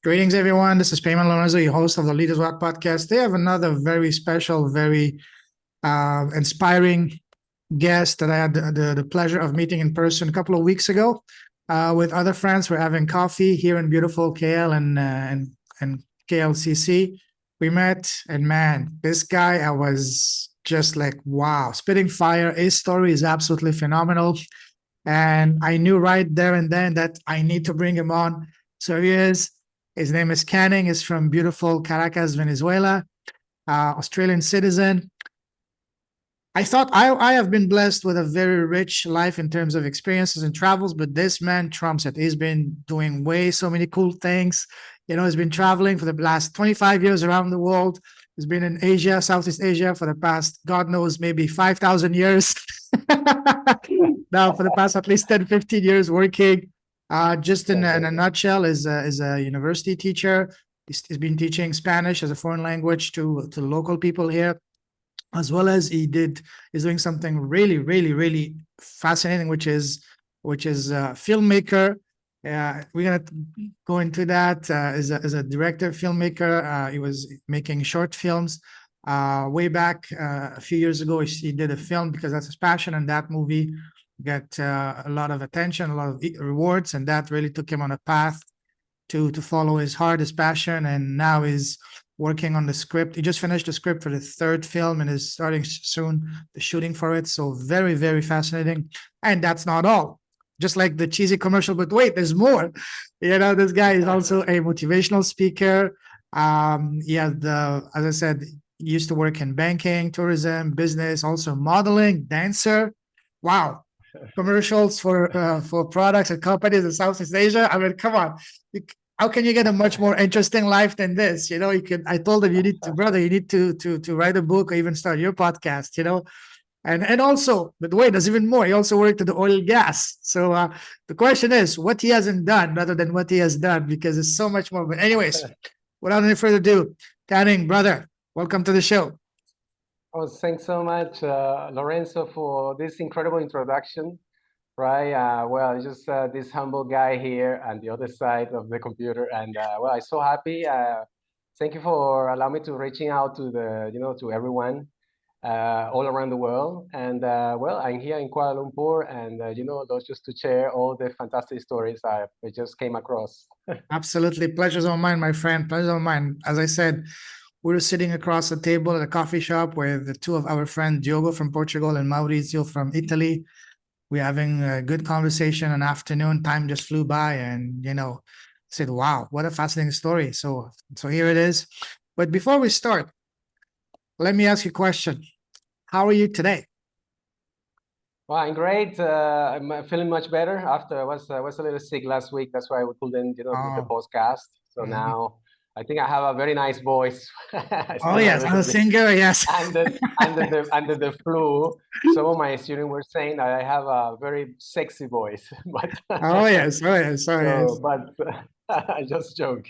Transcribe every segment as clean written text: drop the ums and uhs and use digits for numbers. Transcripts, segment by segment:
Greetings, everyone. This is Payman Lorenzo, your host of the Leaders Walk podcast. They have another very special, very inspiring guest that I had the pleasure of meeting in person a couple of weeks ago with other friends. We're having coffee here in beautiful KL and KLCC. We met, and man, this guy, I was just like, wow, spitting fire. His story is absolutely phenomenal. And I knew right there and then that I need to bring him on. So here he is. His name is Canning. He's from beautiful Caracas, Venezuela, Australian citizen. I thought I have been blessed with a very rich life in terms of experiences and travels, but this man trumps it. He's been doing so many cool things. He's been traveling for the last 25 years around the world. He's been in Asia, Southeast Asia for the past, God knows, maybe 5,000 years. Now, for the past at least 10, 15 years working. Just in a nutshell, is a university teacher. He's been teaching Spanish as a foreign language to local people here, as well as he's doing something really, really, really fascinating, which is filmmaker. We're gonna go into that as a director, filmmaker. He was making short films way back a few years ago. He did a film because that's his passion, and that movie got a lot of attention, a lot of rewards, and that really took him on a path to follow his heart, his passion, and now he's working on the script. He just finished the script for the third film and is starting soon the shooting for it. So very, very fascinating. And that's not all. Just like the cheesy commercial, but wait, there's more. This guy is also a motivational speaker. As I said, he used to work in banking, tourism, business, also modeling, dancer. Wow. Commercials for products and companies in Southeast Asia. I mean, come on. How can you get a much more interesting life than this? I told him, you need to write a book or even start your podcast, and also, but wait, there's even more. He also worked at the oil and gas. So the question is what he hasn't done rather than what he has done, because there's so much more. But anyways, without any further ado, Canning, brother, welcome to the show. Oh, thanks so much, Lorenzo, for this incredible introduction. Right. Well, just this humble guy here on the other side of the computer, and well, I'm so happy. Thank you for allowing me to reaching out to to everyone all around the world. And well, I'm here in Kuala Lumpur, and those just to share all the fantastic stories I just came across. Absolutely, pleasure's all mine, my friend. Pleasure's all mine. As I said, we were sitting across the table at a coffee shop with the two of our friends, Diogo from Portugal and Maurizio from Italy. We're having a good conversation, an afternoon. Time just flew by, and said, wow, what a fascinating story. So here it is. But before we start, let me ask you a question. How are you today? Well, I'm great. I'm feeling much better after I was a little sick last week. That's why we couldn't, do the podcast. So now I think I have a very nice voice. Oh yes, I'm a singer. Yes. Under the flu, some of my students were saying that I have a very sexy voice. But oh yes. But I just joke.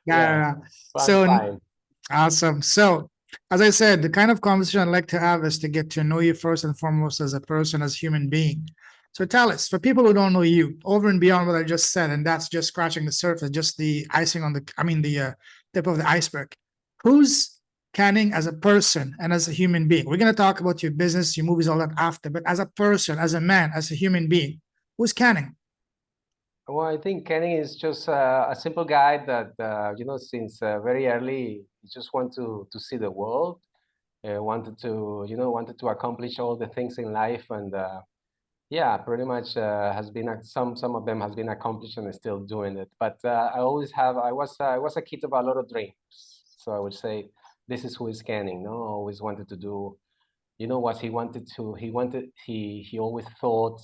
Yeah. So fine. Awesome. So as I said, the kind of conversation I'd like to have is to get to know you first and foremost as a person, as a human being. So tell us, for people who don't know you, over and beyond what I just said, and that's just scratching the surface, just the icing on the tip of the iceberg. Who's Canning as a person and as a human being? We're going to talk about your business, your movies, all that after, but as a person, as a man, as a human being, who's Canning? Well, I think Canning is just a simple guy that, since very early, he just wanted to see the world, wanted to accomplish all the things in life. And yeah, pretty much has been, some of them has been accomplished and is still doing it. But I was a kid of a lot of dreams. So I would say this is who is Canning, no? Always wanted to do, what he wanted to, he always thought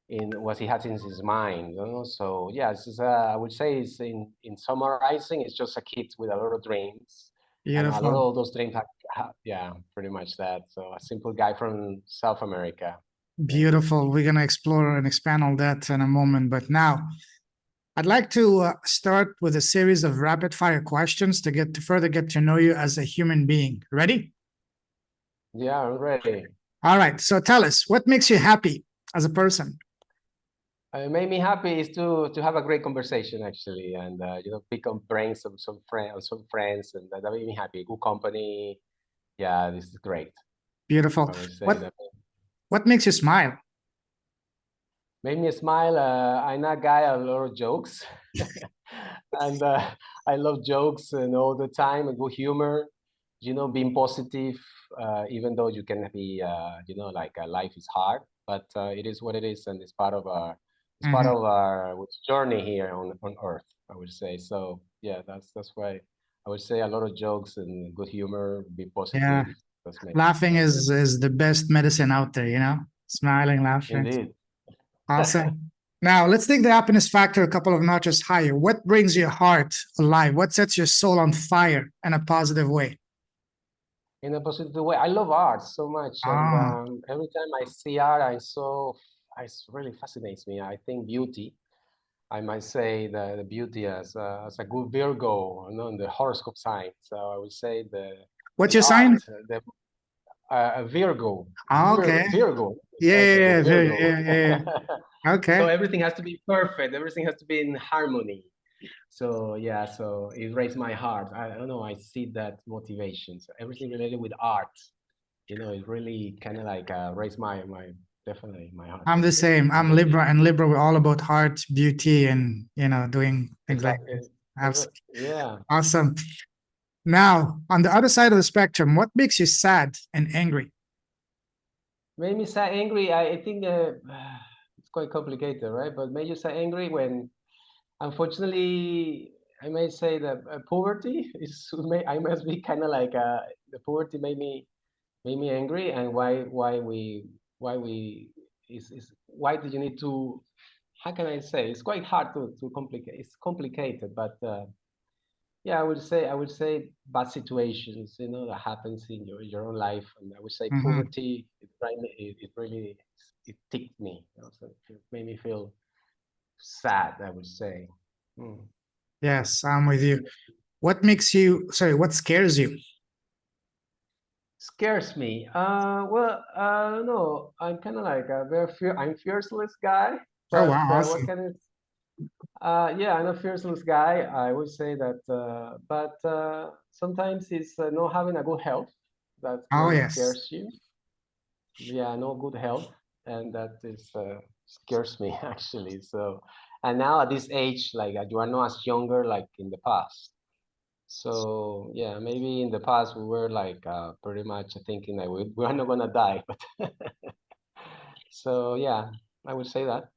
in what he had in his mind, So yeah, I would say it's in summarizing, it's just a kid with a lot of dreams. Beautiful. And a lot of those dreams yeah, pretty much that. So a simple guy from South America. Beautiful. We're going to explore and expand on that in a moment. But now I'd like to start with a series of rapid fire questions to further get to know you as a human being. Ready? Yeah, I'm ready. All right. So tell us, what makes you happy as a person? made me happy is to have a great conversation actually, and pick on brains of some friends, and that made me happy. Good company. Yeah, this is great. Beautiful. I would say What that what makes you smile? made me smile. I'm a guy, a lot of jokes, and I love jokes and all the time and good humor. Being positive, even though you can be, life is hard, but it is what it is, and it's part Mhm. of our journey here on Earth. I would say so. Yeah, that's why I would say a lot of jokes and good humor, be Yeah, positive. That's laughing makes it is the best medicine out there, you know? Smiling, laughing. indeed. Awesome. Now, let's take the happiness factor a couple of notches higher. What brings your heart alive? What sets your soul on fire in a positive way? In a positive way. I love art so much, and Ah, every time I see art, it really fascinates me. I think beauty. I might say the beauty as a good Virgo, in the horoscope sign. So I would say what's the your sign? art, the Virgo, Ah, okay. Virgo, Yeah, yeah, exactly yeah, Virgo. yeah, yeah, yeah. So Okay. everything has to be perfect. Everything has to be in harmony. So yeah, so it raised my heart. I don't know. I see that motivation. So everything related with art, it really kind of like raised my definitely my heart. I'm the same. I'm Mhm. Libra, and Libra, we're all about heart, beauty, and, doing things like Exactly. this. Absolutely. Yeah. Awesome. Now, on the other side of the spectrum, what makes you sad and angry? Made me sad angry. I think it's quite complicated, right? But made you sad angry when, unfortunately, I may say that poverty is. I must be kind of like the poverty made me angry, and why we is why do you need to? How can I say? It's quite hard to complicate. It's complicated, but yeah, I would say bad situations, that happens in your own life, and I would say Mhm. poverty. It ticked me. So it made me feel sad. I would say. Hmm. Yes, I'm with you. What scares you? Scares me. Well, I don't know. I'm kind of like a I'm fearless guy, Oh, but wow, what awesome. can it? Yeah, I'm a fearless guy. I would say that, but sometimes it's not having a good health that Oh, really yes. scares you. Yeah, no good health, and that is scares me actually. So, and now at this age, like you are not as younger like in the past. So yeah, maybe in the past we were like pretty much thinking that we are not gonna die, but so yeah, I would say that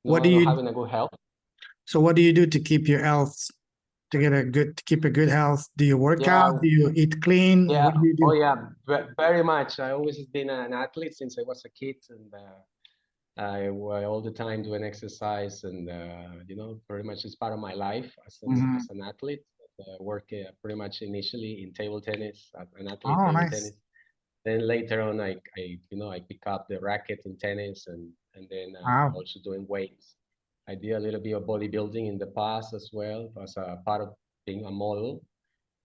What do not you having a good health. so what do you do to keep your health, to keep a good health? Do you work out? Yeah, Do you eat clean? yeah, What do you oh do? yeah, very much. I always been an athlete since I was a kid, and all the time doing exercise, and pretty much it's part of my life as Mhm. an athlete. Work pretty much initially in table tennis, as an athlete Oh, table nice. tennis. Then later on, I pick up the racket in tennis, and then Wow. also doing weights. I did a little bit of bodybuilding in the past as well as a part of being a model.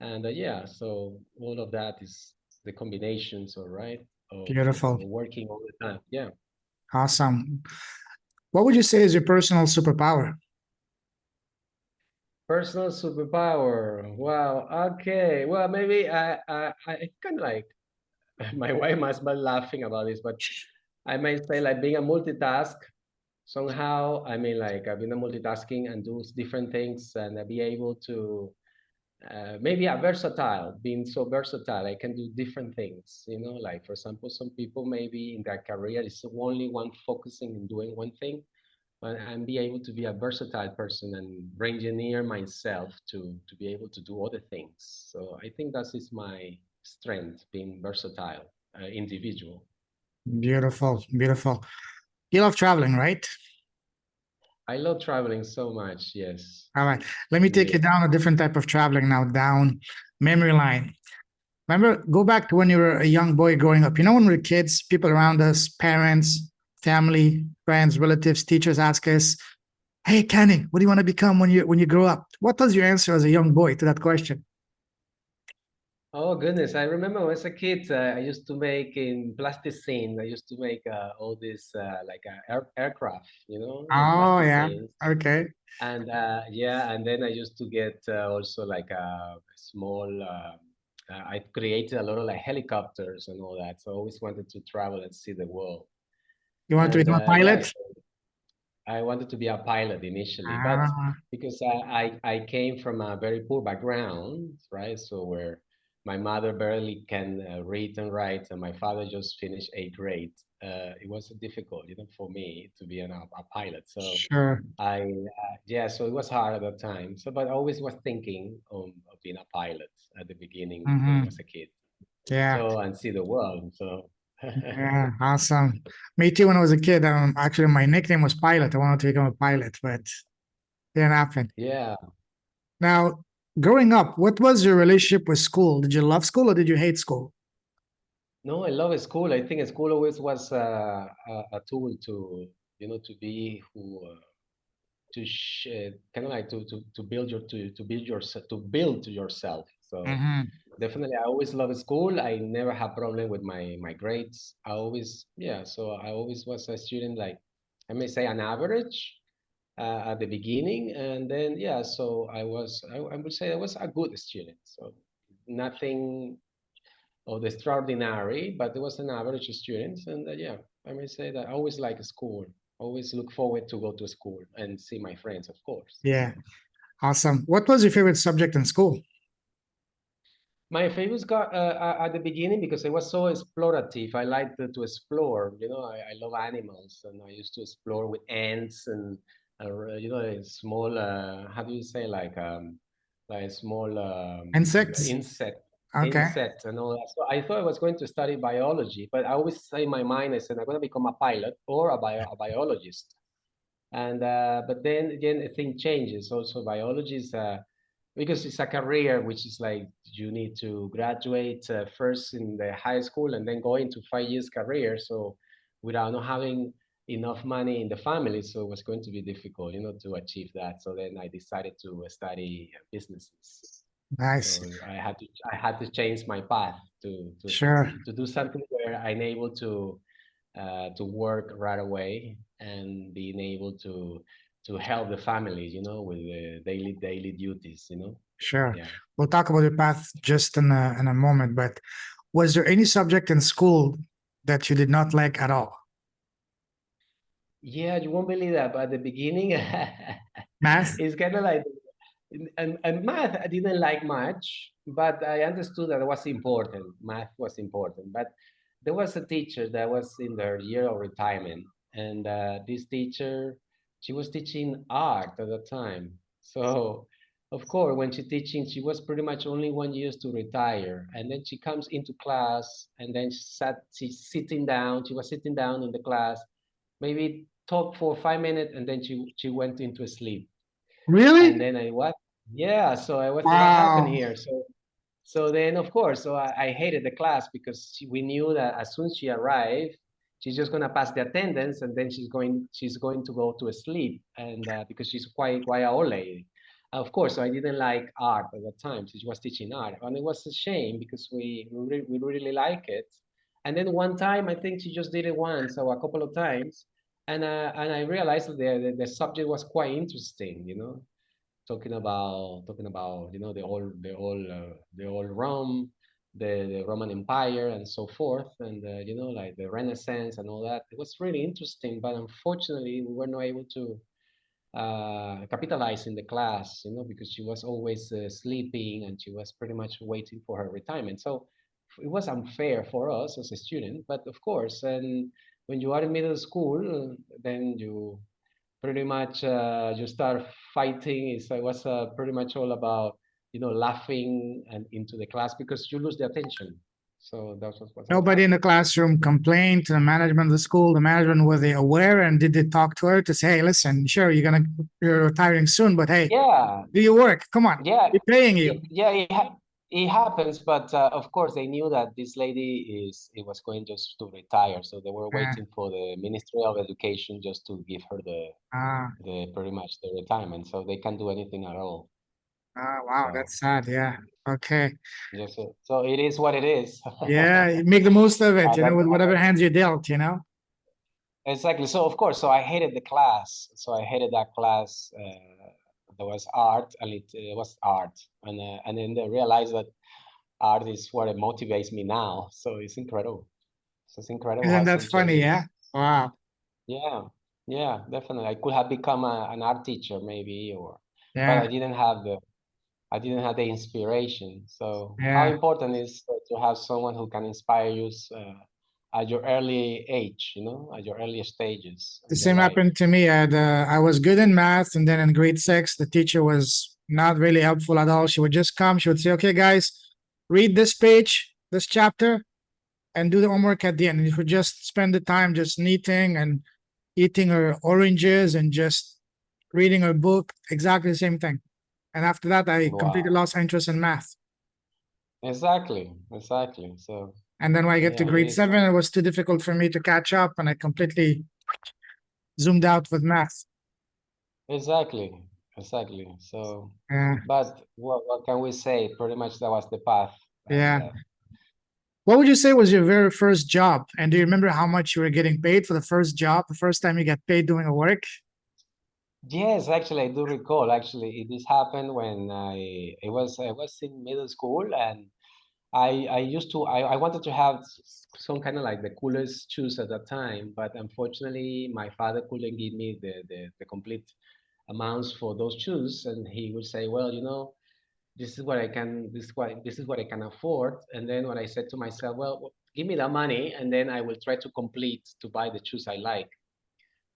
And yeah, so all of that is the combinations, all right, of Beautiful. working all the time. Yeah. Awesome. What would you say is your personal superpower? Personal superpower. Wow. Okay. Well, maybe I kind of like my wife must be laughing about this, but I might say like being a multitask. Somehow, I mean, like I've been a multitasking and do different things, and be able to maybe a versatile, being so versatile, I can do different things. Like for example, some people maybe in their career is only one focusing in doing one thing, and be able to be a versatile person and engineer myself to be able to do other things. So I think that is my strength, being versatile, individual. Beautiful, beautiful. You love traveling, right? I love traveling so much. Yes, All right. Let me take you indeed. down a different type of traveling now, down memory line. Remember, go back to when you were a young boy growing up. When we were kids, people around us, parents, family, friends, relatives, teachers ask us, "Hey, Kenny, what do you want to become when you grow up?" What was your answer as a young boy to that question? Oh goodness, I remember when I was a kid, I used to make in plasticine. I used to make all this like aircraft, in Oh yeah. plasticine. Okay. And yeah, and then I used to get also like a small. I created a lot of like helicopters and all that. So I always wanted to travel and see the world. You want to And become a yeah, pilot? so I wanted to be a pilot initially, but Ah, because I came from a very poor background, right? So where my mother barely can read and write, and my father just finished eighth grade. It was difficult, for me to be a pilot. So sure. yeah, so it was hard at that time. So, but I always was thinking of being a pilot at the beginning when I Mm-hmm. was a kid. Yeah. So, and see the world. So, Yeah. Awesome. Me too. When I was a kid, actually my nickname was Pilot. I wanted to become a pilot, but didn't happen. yeah. Now, growing up, what was your relationship with school? Did you love school or did you hate school? No, I love school. I think school always was a tool to, to be who, kind of like to build to build yourself, to build to yourself. So Mm-hmm. definitely, I always love school. I never had problem with my grades. I always, yeah. So I always was a student, like I may say, an average at the beginning, and then yeah. So I would say I was a good student. So nothing of the extraordinary, but it was an average student. And yeah, I may say that I always like school. Always look forward to go to school and see my friends, of course. Yeah. Awesome. What was your favorite subject in school? My favorites got at the beginning because I was so explorative. I liked to explore. I love animals, and I used to explore with ants and a small. How do you say like small Insects? insect Okay. insects and all that. So I thought I was going to study biology, but I always say in my mind, I said I'm going to become a pilot or a biologist. And but then again, a thing changes. Also, biology is because it's a career which is like you need to graduate first in the high school and then go into 5 years career. So without not having enough money in the family, so it was going to be difficult, to achieve that. So then I decided to study businesses. Nice. So I had to change my path to to Sure. to do something where I'm able to work right away and being able to help the family, with the daily duties, Sure. Yeah. We'll talk about your path just in a moment, but was there any subject in school that you did not like at all? Yeah, you won't believe that, but at the beginning, Math? it's kind of like, and math I didn't like much, but I understood that it was important. Math was important, but there was a teacher that was in their year of retirement, and this teacher, she was teaching art at the time. So, of course, when she teaching, she was pretty much only 1 year to retire, and then she comes into class, and then she's sitting down. She was sitting down in the class, maybe talk for 5 minutes, and then she went into sleep. Really? And then I what? Yeah, so I was what happened Wow. here? So then of course, so I hated the class because we knew that as soon as she arrived, she's just gonna pass the attendance, and then she's going to go to sleep, and because she's quite an old lady. Of course, so I didn't like art at that time. She was teaching art, and it was a shame because we really like it. And then one time, I think she just did it once or a couple of times, and I realized that the subject was quite interesting. Talking about the old Rome, the Roman Empire, and so forth, and like the Renaissance and all that. It was really interesting, but unfortunately, we were not able to capitalize in the class, because she was always sleeping and she was pretty much waiting for her retirement. So it was unfair for us as a student, but of course, and when you are in middle school, then you pretty much you start fighting. It was pretty much all about laughing and into the class because you lose the attention. So that's what Nobody in the happened. classroom complained to the management of the school. The management, were they aware and did they talk to her to say, hey, listen, sure, you're retiring soon, but hey, Yeah, do your work. Come on. yeah, We're paying yeah, you. yeah. It happens, but of course they knew that this lady it was going just to retire, so they were Uh, waiting for the Ministry of Education just to give her the uh, the pretty much the retirement, so they can't do anything at all. Wow, So that's sad. Yeah. Okay. just so it is what it is. Yeah, you make the most of it, At that with whatever moment. hands you're dealt. Exactly. So of course, so I hated the class. So I hated that class. There was art, and it was art, and then I realized that art is what it motivates me now. So it's incredible. So it's incredible Isn't how that things funny? changes. Yeah. Wow. Yeah, yeah, definitely. I could have become an art teacher maybe, but Yeah. I didn't have the inspiration. So how Yeah. important is to have someone who can inspire you at your early age, at your early stages The in your same life. happened to me. I was good in math, and then in grade six, the teacher was not really helpful at all. She would just come. She would say, "Okay, guys, read this page, this chapter, and do the homework at the end." And you would just spend the time just knitting and eating her oranges and just reading her book. Exactly the same thing. And after that, I completely Wow. lost interest in math. Exactly, exactly. So And then when I get to yeah, it grade is. seven, it was too difficult for me to catch up, and I completely zoomed out with math. Exactly, exactly. So, Yeah, but what can we say? Pretty much that was the path. And yeah. What would you say was your very first job? And do you remember how much you were getting paid for the first job, the first time you got paid doing a work? yes, actually, I do recall. Actually, this happened when I was in middle school, and I used to I wanted to have some kind of like the coolest shoes at that time, but unfortunately, my father couldn't give me the complete amounts for those shoes, and he would say, well, this is what I can afford. And then when I said to myself, well, give me that money, and then I will try to complete to buy the shoes I like.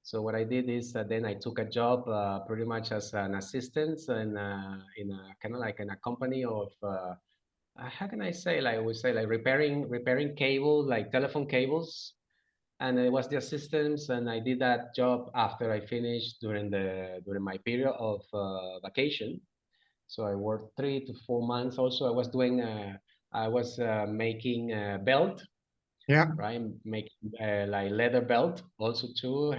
So what I did is then I took a job pretty much as an assistant in a kind of like in a company of how can I say, like I would say, like repairing cable, like telephone cables. And it was the assistants, and I did that job after I finished during my period of vacation. So I worked 3 to 4 months. Also, I was making a belt, Yeah. right? Making like leather belt also too,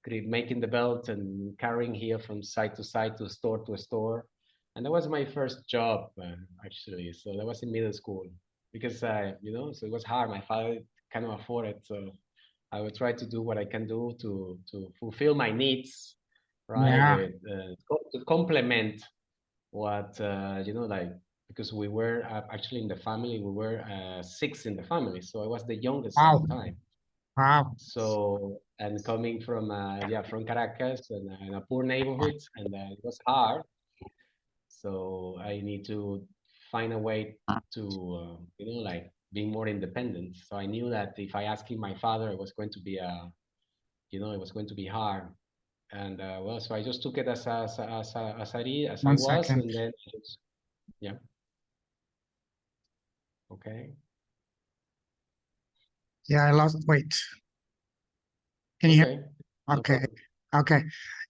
making the belt and carrying here from side to side to store. And that was my first job actually. So that was in middle school because so it was hard. My father cannot afford it, so I would try to do what I can do to fulfill my needs, right? Yeah. To complement what like because we were actually in the family we were six in the family, so I was the youngest at the Wow. time. Wow. So and coming from from Caracas and a poor neighborhood, and it was hard. So I need to find a way to like be more independent. So I knew that if I asked my father, it was going to be it was going to be hard. And well, so I just took it as I One was, second. and then just, yeah. Okay. Yeah, I lost. Wait, can you hear? Okay. No Okay. problem. Okay.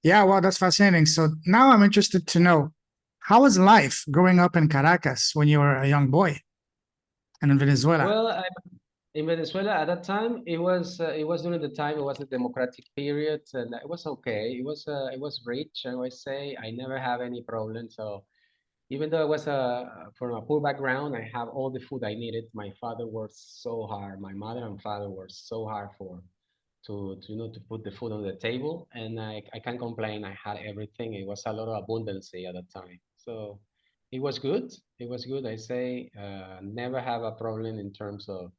Yeah, well, that's fascinating. So now I'm interested to know, how was life growing up in Caracas when you were a young boy and in Venezuela? Well, in Venezuela at that time, it was during the time it was a democratic period, and it was okay. It was rich. I always say I never have any problems. So even though I was from a poor background, I have all the food I needed. My father worked so hard. My mother and father worked so hard to to put the food on the table, and I can't complain. I had everything. It was a lot of abundance at that time, so it was good. It was good. I say never have a problem in terms of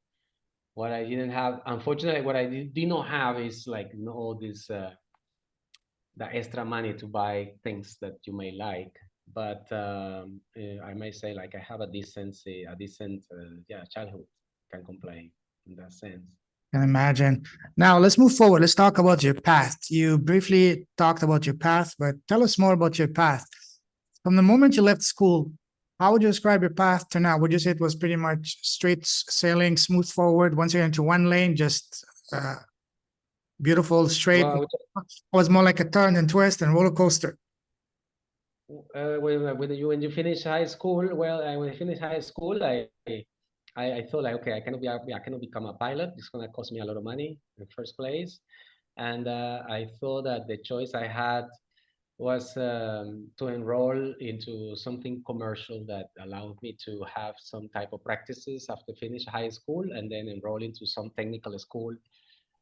what I didn't have. Unfortunately, what I did not have is like all this the extra money to buy things that you may like. But I may say like I have a decent yeah childhood. Can complain in that sense. Can imagine. Now let's move forward. Let's talk about your path. You briefly talked about your path, but tell us more about your path. From the moment you left school, how would you describe your path to now? Would you say it was pretty much straight sailing, smooth forward? Once you're into one lane, just beautiful, straight. Well, Was more like a turn and twist and roller coaster. when you finish high school, well, when I finished high school, I thought like, okay, I cannot become a pilot. It's gonna cost me a lot of money in the first place, and I thought that the choice I had was to enroll into something commercial that allowed me to have some type of practices after finish high school, and then enroll into some technical school,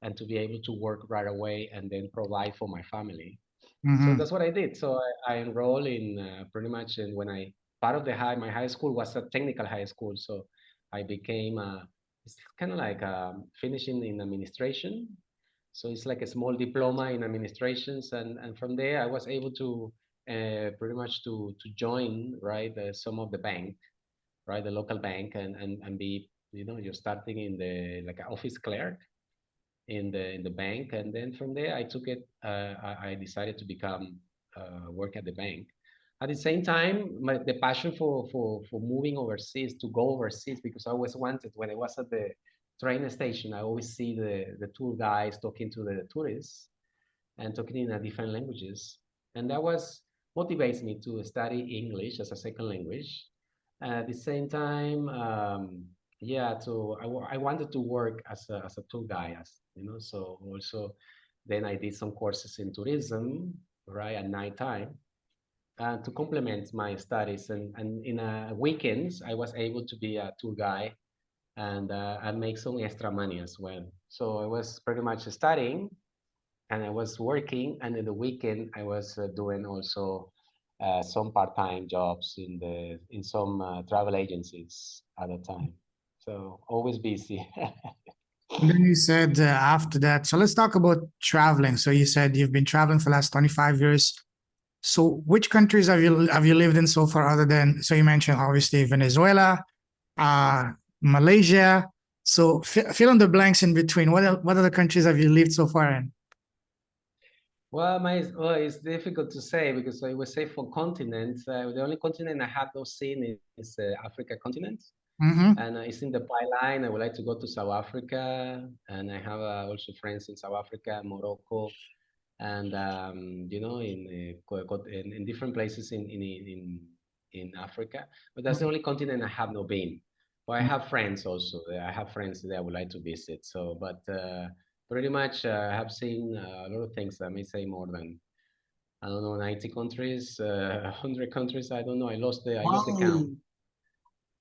and to be able to work right away and then provide for my family. So Mm-hmm. that's what I did. So I enrolled in pretty much in when I part of my high school was a technical high school. So I became it's kind of like finishing in administration. So it's like a small diploma in administrations, and from there I was able to pretty much to join right some of the bank, right, the local bank, and be, you're starting in the like an office clerk in the bank, and then from there I took it. I decided to become work at the bank. At the same time, the passion for moving overseas, to go overseas, because I always wanted, when I was at the train station, I always see the tour guys talking to the tourists and talking in different languages, and that was motivates me to study English as a second language. At the same time, yeah, so I wanted to work as a tour guide, so also then I did some courses in tourism, right, at night time, to complement my studies. And in weekends, I was able to be a tour guide and make some extra money as well. So I was pretty much studying and I was working, and in the weekend I was doing also some part-time jobs in some travel agencies at the time. So always busy. And then you said after that, so let's talk about traveling. So you said you've been traveling for the last 25 years. So which countries have you lived in so far other than, so you mentioned obviously Venezuela, uh, Malaysia. So fill in the blanks in between. What other countries have you lived so far in? Well, it's difficult to say because I would say for continents, the only continent I have not seen is Africa continent, Mm-hmm. and it's in the pipeline. I would like to go to South Africa, and I have also friends in South Africa, Morocco, and in different places in Africa. But that's the only continent I have not been. But I have friends also. I have friends that I would like to visit. So, but pretty much I have seen a lot of things. I may say more than, I don't know, 90 countries, 100 countries. I don't know. I lost the count. Wow.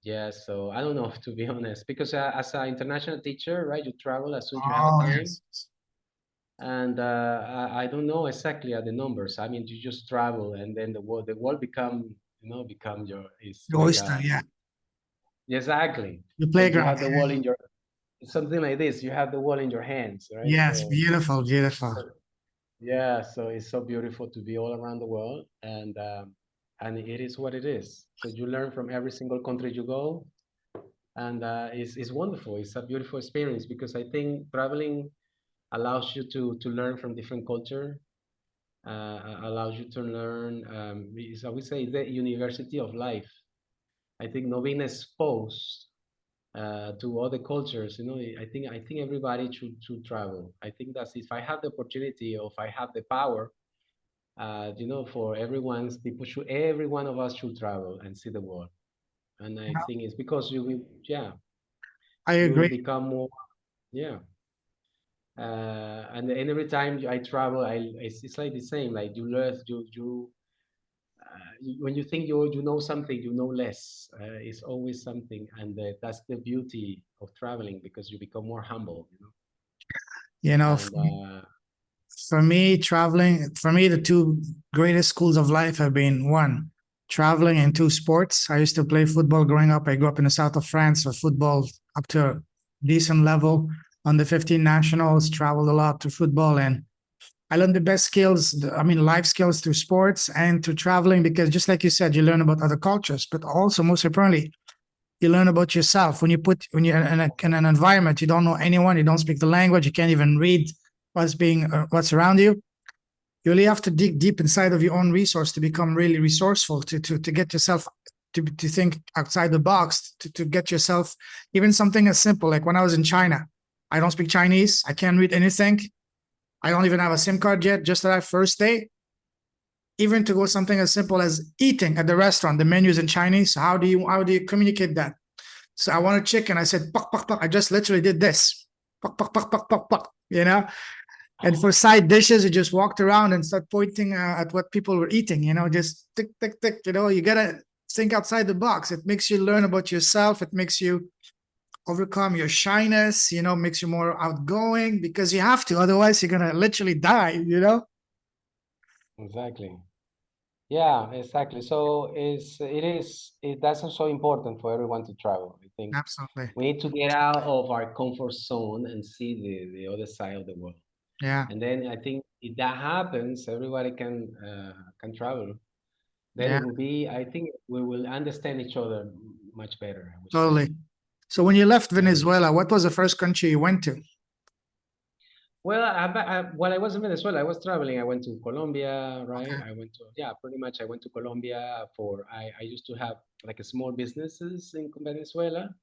Yeah, so I don't know, to be honest, because as an international teacher, right, you travel as soon as you have a Oh, time, yes. and I don't know exactly the numbers. I mean, you just travel, and then the world become your, is The like oyster, yeah. exactly, The like you playground. have the wall in your, something like this. You have the wall in your hands, right? Yes, So beautiful, beautiful. yeah, so it's so beautiful to be all around the world, and it is what it is. So you learn from every single country you go, and it's wonderful. It's a beautiful experience because I think traveling allows you to learn from different culture, allows you to learn. I would say the university of life. I think not being exposed to other cultures. I think everybody should travel. I think that's, if I have the opportunity or if I have the power, for every one of us should travel and see the world. And I think it's because yeah, I you will agree. become more, yeah. And every time I travel, it's like the same. Like you learn, when you think you know something, you know less. It's always something, and that's the beauty of traveling, because you become more humble. You know, And for me, traveling, for me, the two greatest schools of life have been one, traveling, and two, sports. I used to play football growing up. I grew up in the south of France, so football up to a decent level. On the 15 nationals, traveled a lot to football, and I learned the best skills, I mean, life skills through sports and to traveling, because just like you said, you learn about other cultures, but also most importantly, you learn about yourself. When you're in an environment, you don't know anyone, you don't speak the language, you can't even read what's around you. You really have to dig deep inside of your own resource to become really resourceful, to get yourself to think outside the box, to get yourself even something as simple like when I was in China. I don't speak Chinese, I can't read anything. I don't even have a SIM card yet, just that first day. Even to go something as simple as eating at the restaurant, the menus in Chinese. How do you communicate that? So I want a chicken. I said, pak, pak, pak. I just literally did this. Pak, pak, pak, pak, pak, pak. And for side dishes, you just walked around and start pointing at what people were eating, just tick, tick, tick, you gotta think outside the box. It makes you learn about yourself. It makes you overcome your shyness, makes you more outgoing, because you have to, otherwise you're gonna literally die, Exactly. Yeah, exactly. So that's also important for everyone to travel. I think Absolutely. we need to get out of our comfort zone and see the other side of the world. Yeah. And then I think if that happens, everybody can travel. Then Yeah, it will be, I think we will understand each other much better, I would say. totally. So when you left Yeah. Venezuela, what was the first country you went to? Well, while I was in Venezuela, I was traveling. I went to Colombia, right? Okay. I went to, yeah, pretty much I went to Colombia I used to have like a small businesses in Venezuela.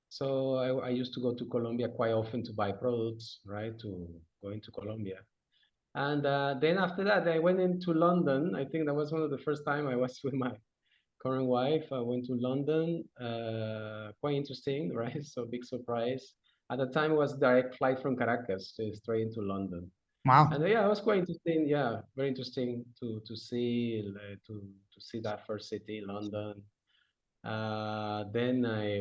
So I used to go to Colombia quite often to buy products, right? To go into Colombia. And then after that, I went into London. I think that was one of the first time I was with my current wife. I went to London. Quite interesting, right? So big surprise. At the time, it was direct flight from Caracas straight into London. Wow. And yeah, it was quite interesting. Yeah, very interesting to see to see that first city, London. Then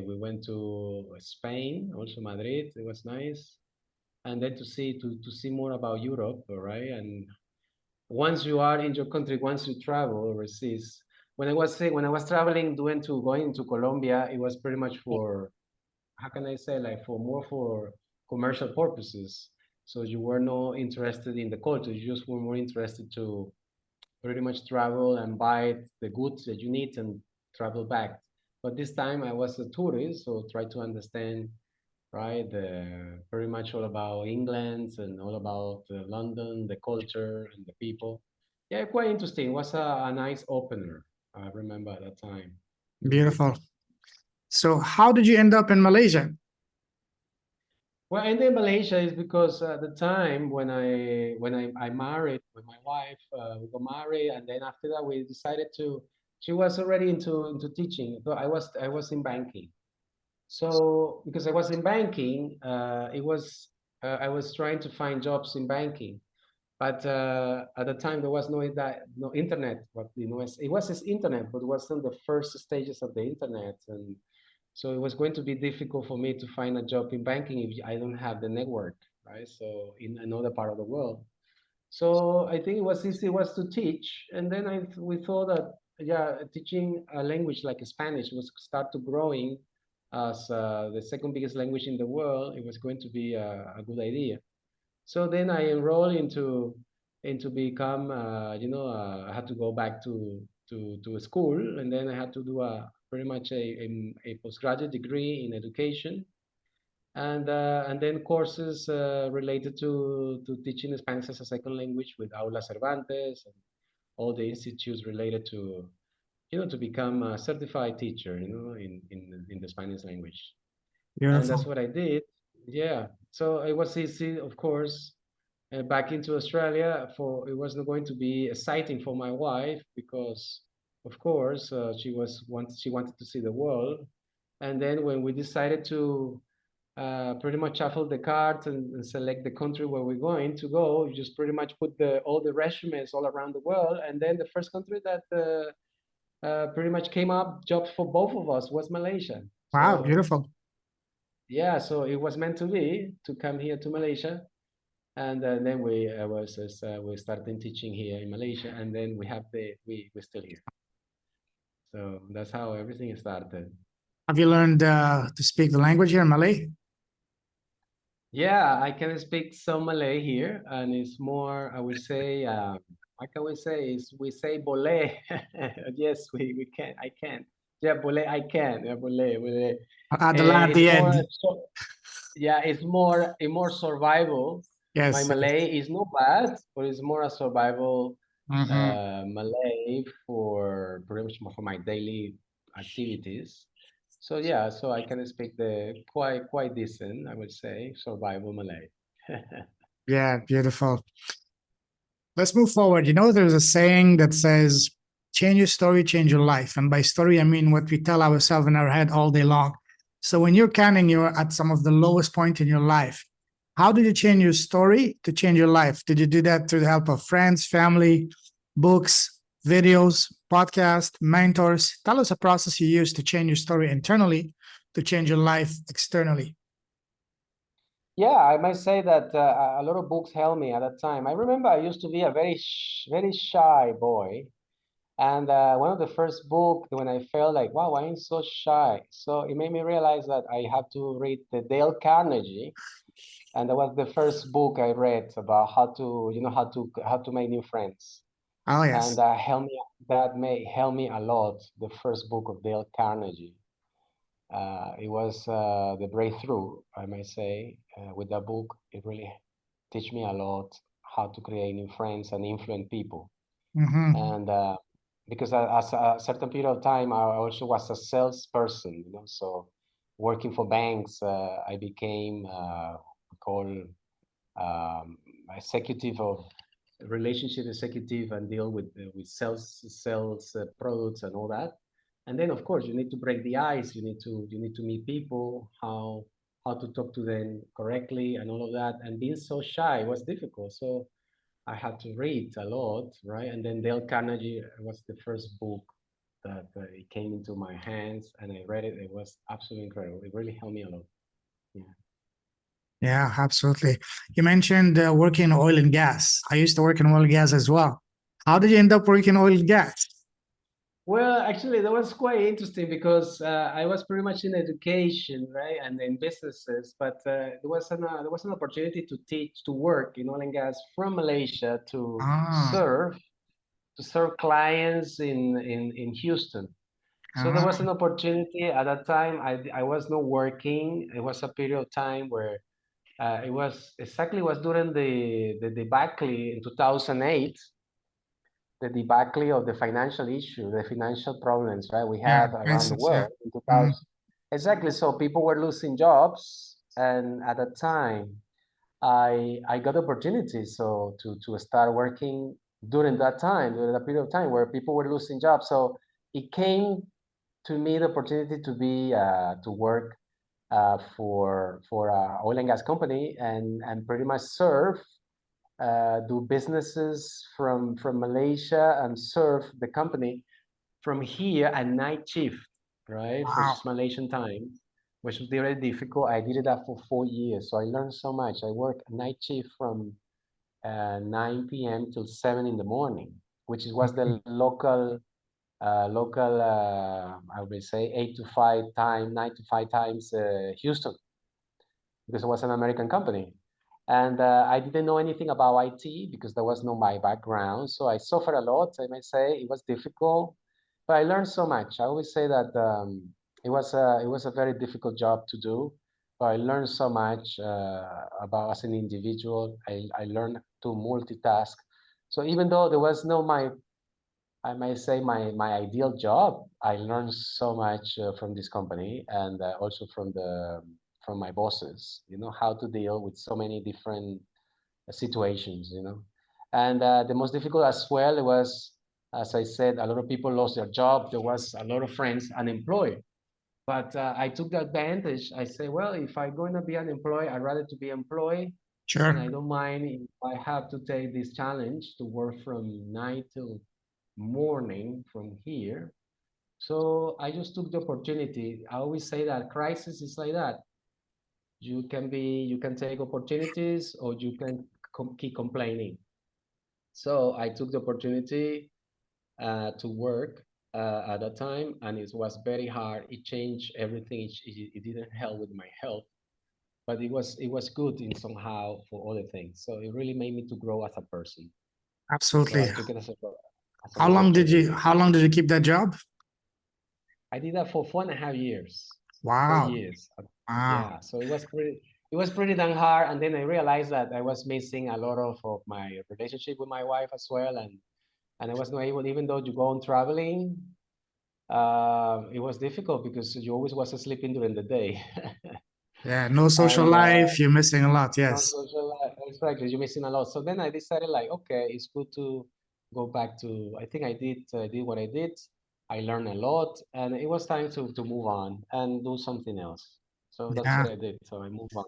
we went to Spain, also Madrid. It was nice. And then to see more about Europe, right? And once you are in your country, once you travel overseas, when I was traveling, going to Colombia, it was pretty much for, how can I say, like for commercial purposes. So you were not interested in the culture. You just were more interested to pretty much travel and buy the goods that you need and travel back. But this time I was a tourist, so try to understand, right, pretty much all about England and all about London, the culture and the people. Yeah, quite interesting. It was a nice opener. I remember at that time. Beautiful. So how did you end up in Malaysia? Well, and then Malaysia is because at the time when I married with my wife, we got married, and then after that we decided to. She was already into teaching, but I was in banking. So because I was in banking, I was trying to find jobs in banking, but at the time there was no internet. What it was this internet, but it was in the first stages of the internet, and so it was going to be difficult for me to find a job in banking if I don't have the network, right? So in another part of the world. So I think it was easy was to teach, and then we thought that, yeah, teaching a language like Spanish was start to growing as the second biggest language in the world. It was going to be a good idea. So then I enrolled into become I had to go back to a school, and then I had to do a pretty much a postgraduate degree in education, and then courses related to teaching Spanish as a second language with Aula Cervantes and all the institutes related to become a certified teacher, in the Spanish language. And that's Beautiful. what I did. Yeah. So it was easy, of course, back into Australia. For it was not going to be exciting for my wife because, of course, she wanted to see the world. And then when we decided to pretty much shuffle the cards and select the country where we're going to go, you just pretty much put all the resumes all around the world, and then the first country that pretty much came up jobs for both of us was Malaysia. Wow, So beautiful. yeah, so it was meant to be to come here to Malaysia, and then we started teaching here in Malaysia, and then we're still here. So that's how everything started. Have you learned to speak the language here in Malay? Yeah, I can speak some Malay here, and it's more, I would say, what can we say? We say bole. Yes, we can. I can. Yeah, bole, I can. Yeah, bole. Adalah at It's the more, end. yeah, it's more survival. My Yes. Malay is not bad, but it's more a survival Mm-hmm. Malay for pretty much for my daily activities. So yeah, so I can speak the quite decent, I would say, survival Malay. Yeah, beautiful. Let's move forward. There's a saying that says, change your story, change your life. And by story, I mean what we tell ourselves in our head all day long. So when you're canning, you're at some of the lowest point in your life. How did you change your story to change your life? Did you do that through the help of friends, family, books, videos, podcasts, mentors? Tell us a process you used to change your story internally to change your life externally. Yeah, I might say that a lot of books helped me at that time. I remember I used to be a very shy boy. And one of the first books when I felt like, wow, I am so shy. So it made me realize that I had to read the Dale Carnegie. And that was the first book I read about how to, how to make new friends. Oh, And yes. that may help me a lot, the first book of Dale Carnegie. It was the breakthrough, I may say, with that book. It really teach me a lot how to create new friends and influence people. Mm-hmm. And because as a certain period of time, I also was a salesperson, so working for banks, I became called executive of relationship executive and deal with sales products and all that. And then of course you need to break the ice. You need to meet people, how to talk to them correctly and all of that. And being so shy was difficult. So I had to read a lot, right? And then Dale Carnegie was the first book that it came into my hands, and I read it. It was absolutely incredible. It really helped me a lot. Yeah. Yeah, absolutely. You mentioned working in oil and gas. I used to work in oil and gas as well. How did you end up working in oil and gas? Well, actually, that was quite interesting because I was pretty much in education, right, and in businesses. But there was an opportunity to work in oil and gas from Malaysia Ah, to serve clients in Houston. So there was ah, an opportunity at that time. I was not working. It was a period of time where it was during the debacle in 2008, the debacle of the financial issue, the financial problems, right? We yeah, had around the crisis, yeah. world in Mhm. 2000. Exactly. So people were losing jobs, and at that time, I got opportunities to start working during that time, during that period of time where people were losing jobs. So it came to me the opportunity to work for a oil and gas company and pretty much serve do businesses from Malaysia and serve the company from here at night shift, right? Which Wow. is Malaysian time, which was very difficult. I did that for 4 years, so I learned so much. I worked night shift from 9 p.m. till 7 in the morning, which was Mhm. the local, I would say 8 to 5 time, 9 to 5 times Houston, because it was an American company. And I didn't know anything about IT because there was no my background. So I suffered a lot, I may say. It was difficult, but I learned so much. I always say that it was a very difficult job to do, but I learned so much about as an individual. I learned to multitask. So even though there was no I might say my ideal job. I learned so much from this company and also from my bosses. You know how to deal with so many different situations. You know, and the most difficult as well was, as I said, a lot of people lost their job. There was a lot of friends unemployed. But I took the advantage. I say, well, if I'm going to be unemployed, I'd rather to be employed, and Sure. I don't mind if I have to take this challenge to work from night till morning from here. So I just took the opportunity. I always say that crisis is like that. You can take opportunities or you can keep complaining. So I took the opportunity to work at that time, and it was very hard. It changed everything. It didn't help with my health, but it was good in somehow for other things. So it really made me to grow as a person. So Absolutely. I took it as an opportunity. How long did you keep that job? I did that for 4.5 years, four Wow. years. Wow. Yeah, so it was pretty damn hard. And then I realized that I was missing a lot of my relationship with my wife as well, and I was not able, even though you go on traveling, it was difficult because you always was sleeping during the day. Yeah, no social And life. You're missing a lot. no Yes. social life, exactly, you're missing a lot. So then I decided like, okay, it's good to go back to, I think I did what I did. I learned a lot and it was time to move on and do something else. So that's Yeah. what I did. So I moved on.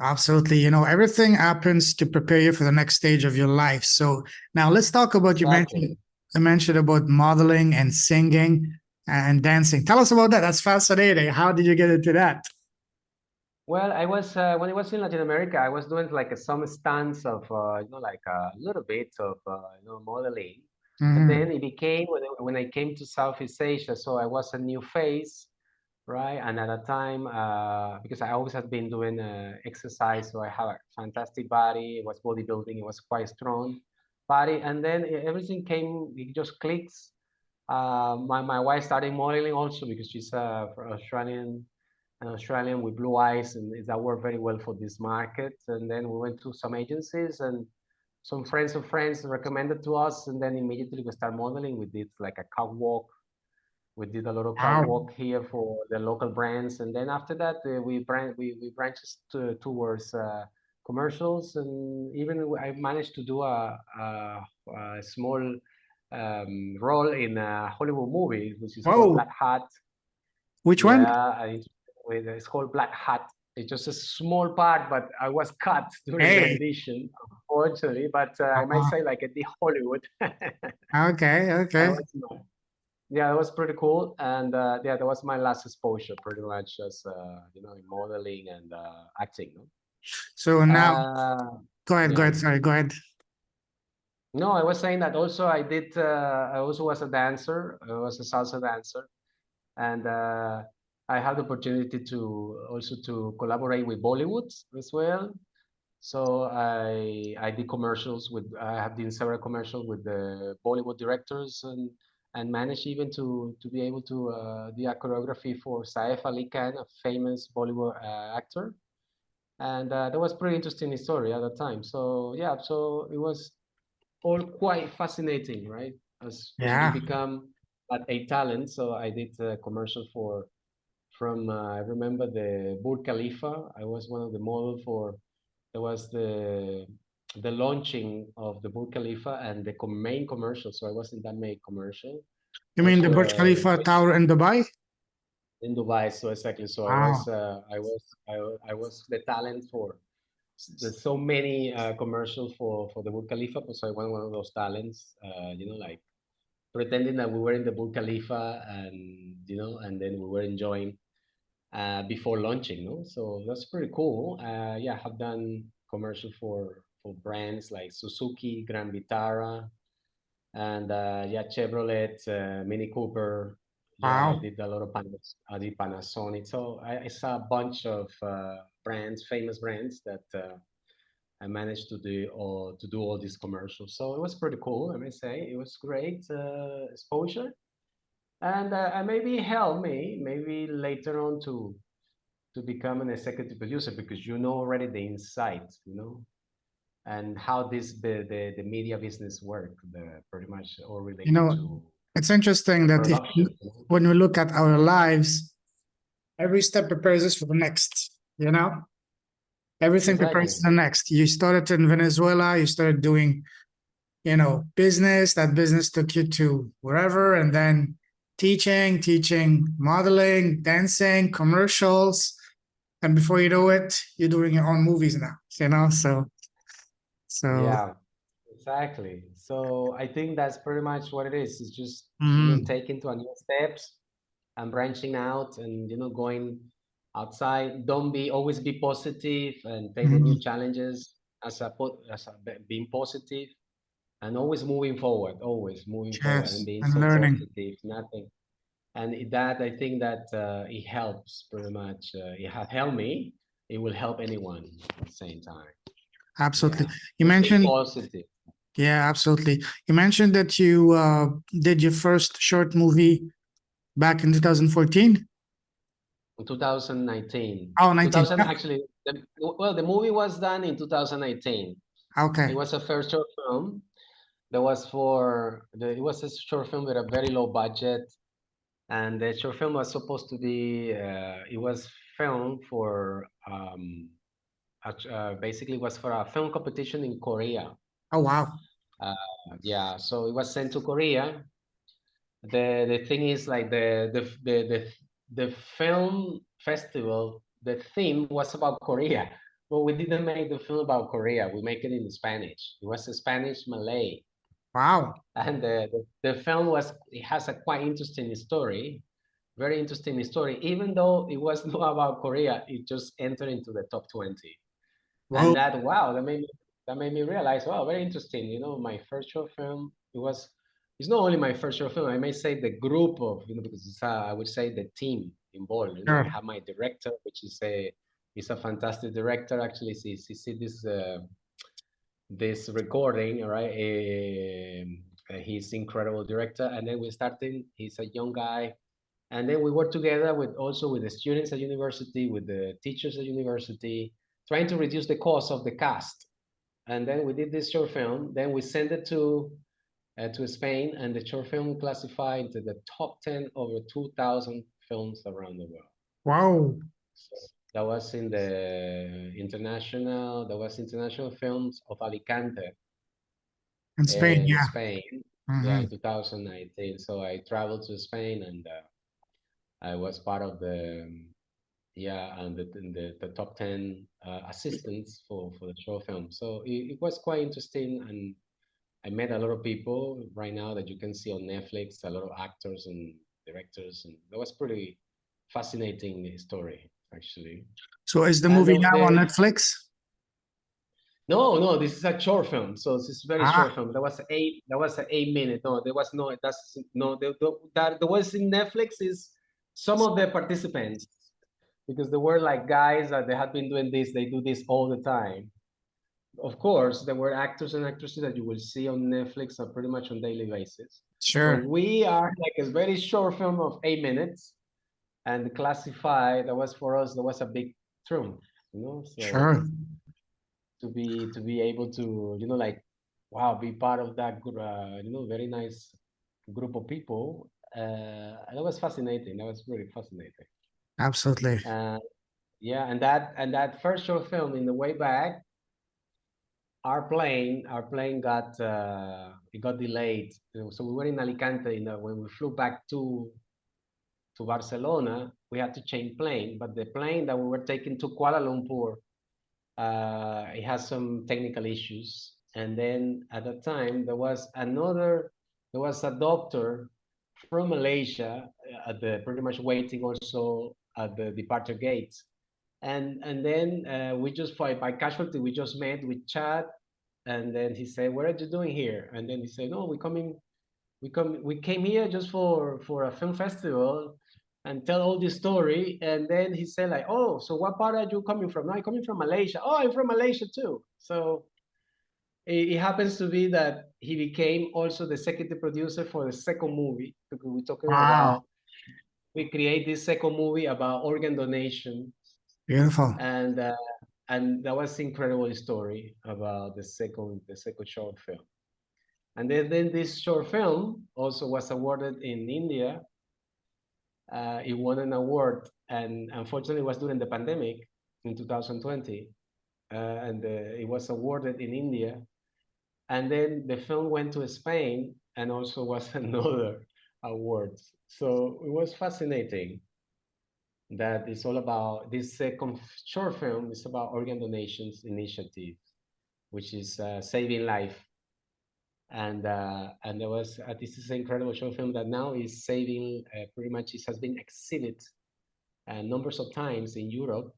Absolutely. You know, everything happens to prepare you for the next stage of your life. So now let's talk about Exactly. you mentioned about modeling and singing and dancing. Tell us about that. That's fascinating. How did you get into that? Well, I was when I was in Latin America, I was doing like some stunts of like a little bit of modeling, but then Mhm. it became when I came to Southeast Asia, so I was a new face, right? And at that time, because I always had been doing exercise, so I have a fantastic body. It was bodybuilding. It was quite strong body, and then everything came. It just clicks. My wife started modeling also because she's Australian, an Australian with blue eyes, and that worked very well for this market. And then we went to some agencies, and some friends of friends recommended to us, and then immediately we started modeling. We did like a catwalk. We did a lot of Wow. catwalk here for the local brands, and then after that we branched towards commercials, and even I managed to do a small role in a Hollywood movie, which is called Whoa. Black Hat. Which one? Yeah, it's called Black Hat. It's just a small part, but I was cut during the Hey. audition, unfortunately. But I might Uh, say like at the Hollywood. okay. That Okay. was yeah, that was pretty cool. And yeah, that was my last exposure, pretty much as in modeling and acting. No? So now, go ahead. Go Yeah. ahead. Sorry. Go ahead. No, I was saying that also I did. I also was a dancer. I was a salsa dancer, and I had the opportunity to also to collaborate with Bollywood as well. So I did commercials with I have done several commercials with the Bollywood directors and managed even to be able to do a choreography for Saif Ali Khan, a famous Bollywood actor, and that was pretty interesting story at the time. So yeah, so it was all quite fascinating, right? As when you Yeah. become a talent. So I did a commercial for from I remember the Burj Khalifa. I was one of the model for there was the launching of the Burj Khalifa and the main commercial. So I was in that main commercial. You mean the Also, Burj Khalifa Tower in Dubai? in Dubai. So exactly. So Wow. I was the talent for there's so many commercials for the Burj Khalifa. So I was one of those talents. Like pretending that we were in the Burj Khalifa and and then we were enjoying before launching, no? So that's pretty cool. Yeah, I have done commercial for brands like Suzuki, Grand Vitara, and yeah, Chevrolet, Mini Cooper. Yeah, I Wow. did a lot of I did Panasonic. So I saw a bunch of brands, famous brands that I managed to do all these commercials. So it was pretty cool. I may say it was great exposure, and maybe helped me maybe later on to become an executive producer because you know already the insight, and how the media business work, pretty much all You related know, to it's interesting that if production. when we look at our lives, every step prepares us for the next, you know? Everything prepares Exactly. for the next. You started in Venezuela, you started doing, business. That business took you to wherever, and then teaching, modeling, dancing, commercials. And before you know it, you're doing your own movies now, so, Yeah, exactly. So I think that's pretty much what it is. It's just mm, taking to a new steps and branching out and going outside. Don't be always be positive and take the new mm, challenges being positive and always moving forward and yes, being and so learning. positive, nothing. And that I think that it helps pretty much. It has helped me. It will help anyone at the same time. Absolutely. Yeah, You just stay mentioned, positive. yeah, absolutely. You mentioned that you did your first short movie back in 2014. In 2019, Oh, 19. 2000 Yeah. actually. The movie was done in 2018. It Okay. was a first short film. That was it was a short film with a very low budget, and the short film was supposed to be. It was filmed for basically was for a film competition in Korea. Oh, wow. Uh, yeah, so it was sent to Korea. The thing is like the film festival. The theme was about Korea. Well, we didn't make the film about Korea. We make it in Spanish. It was a Spanish Malay, Wow. and the film it has a quite interesting story, very interesting story. Even though it was not about Korea, it just entered into the top 20, Wow. and that made me realize, wow, very interesting. You know, my first short film. It's not only my first short film. I may say the group of, because it's I would say the team involved. You know, I Sure. have my director, which is a fantastic director. Actually, see this recording, all right? He's incredible director, and then we started. He's a young guy, and then we work together with the students at university, with the teachers at university, trying to reduce the cost of the cast. And then we did this short film. Then we sent it to Spain, and the short film classified into the top 10 over 2,000 films around the world. Wow. So that was in the international films of Alicante In Spain, in yeah. Spain. Yeah, Mhm. in 2019. So I traveled to Spain, and I was part of the top 10 assistants for the short film. So it was quite interesting, and I met a lot of people right now that you can see on Netflix, a lot of actors and directors, and that was pretty fascinating story, actually. So is the And movie now on Netflix? no, this is a short film. So this is very Ah, short film. That was an 8 minute. No, there was no. That's no. That was in Netflix is some of the participants, because there were like guys that they had been doing this. They do this all the time. Of course, there were actors and actresses that you will see on Netflix pretty much on daily basis. But sure. we are like a very short film of 8 minutes, and classified. That was for us. That was a big triumph, you know. So Sure. to be able to, like, wow, be part of that very nice group of people. That was fascinating. That was really fascinating. Absolutely. uh, yeah, and that first short film, in the way back, our plane got delayed. So we were in Alicante. When we flew back to Barcelona, we had to change plane, but the plane that we were taking to Kuala Lumpur, it has some technical issues. And then at that time, there was a doctor from Malaysia at the pretty much waiting also at the departure gates. And then we just, by casualty, we just met, we chat, and then he said, "What are you doing here?" And then he said, "No, we came here just for a film festival and tell all this story." And then he said, like, "Oh, so what part are you coming from?" "No, I'm coming from Malaysia." "Oh, I'm from Malaysia too." So it happens to be that he became also the executive producer for the second movie, because we're talking Wow. about, we create this second movie about organ donation. Beautiful. And that was incredible story about the second short film. And then this short film also was awarded in India. It won an award, and unfortunately, it was during the pandemic in 2020, and it was awarded in India. And then the film went to Spain and also was another award. So it was fascinating. That is all about this second short film. Is about organ donations initiative, which is saving life. And there was this is an incredible short film that now is saving, pretty much, it has been exhibited numbers of times in Europe,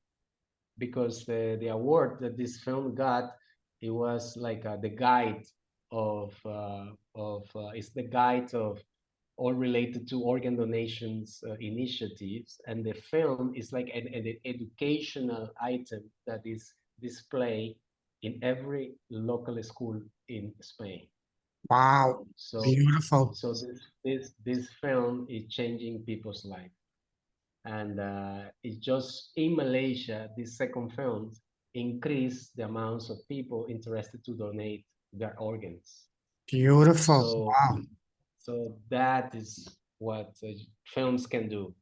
because the award that this film got, it was like the guide it's the guide of all related to organ donations initiatives, and the film is like an educational item that is displayed in every local school in Spain. Wow. So Beautiful. so this film is changing people's life, and it's just in Malaysia. This second film increased the amounts of people interested to donate their organs. Beautiful. So Wow. so that is what films can do.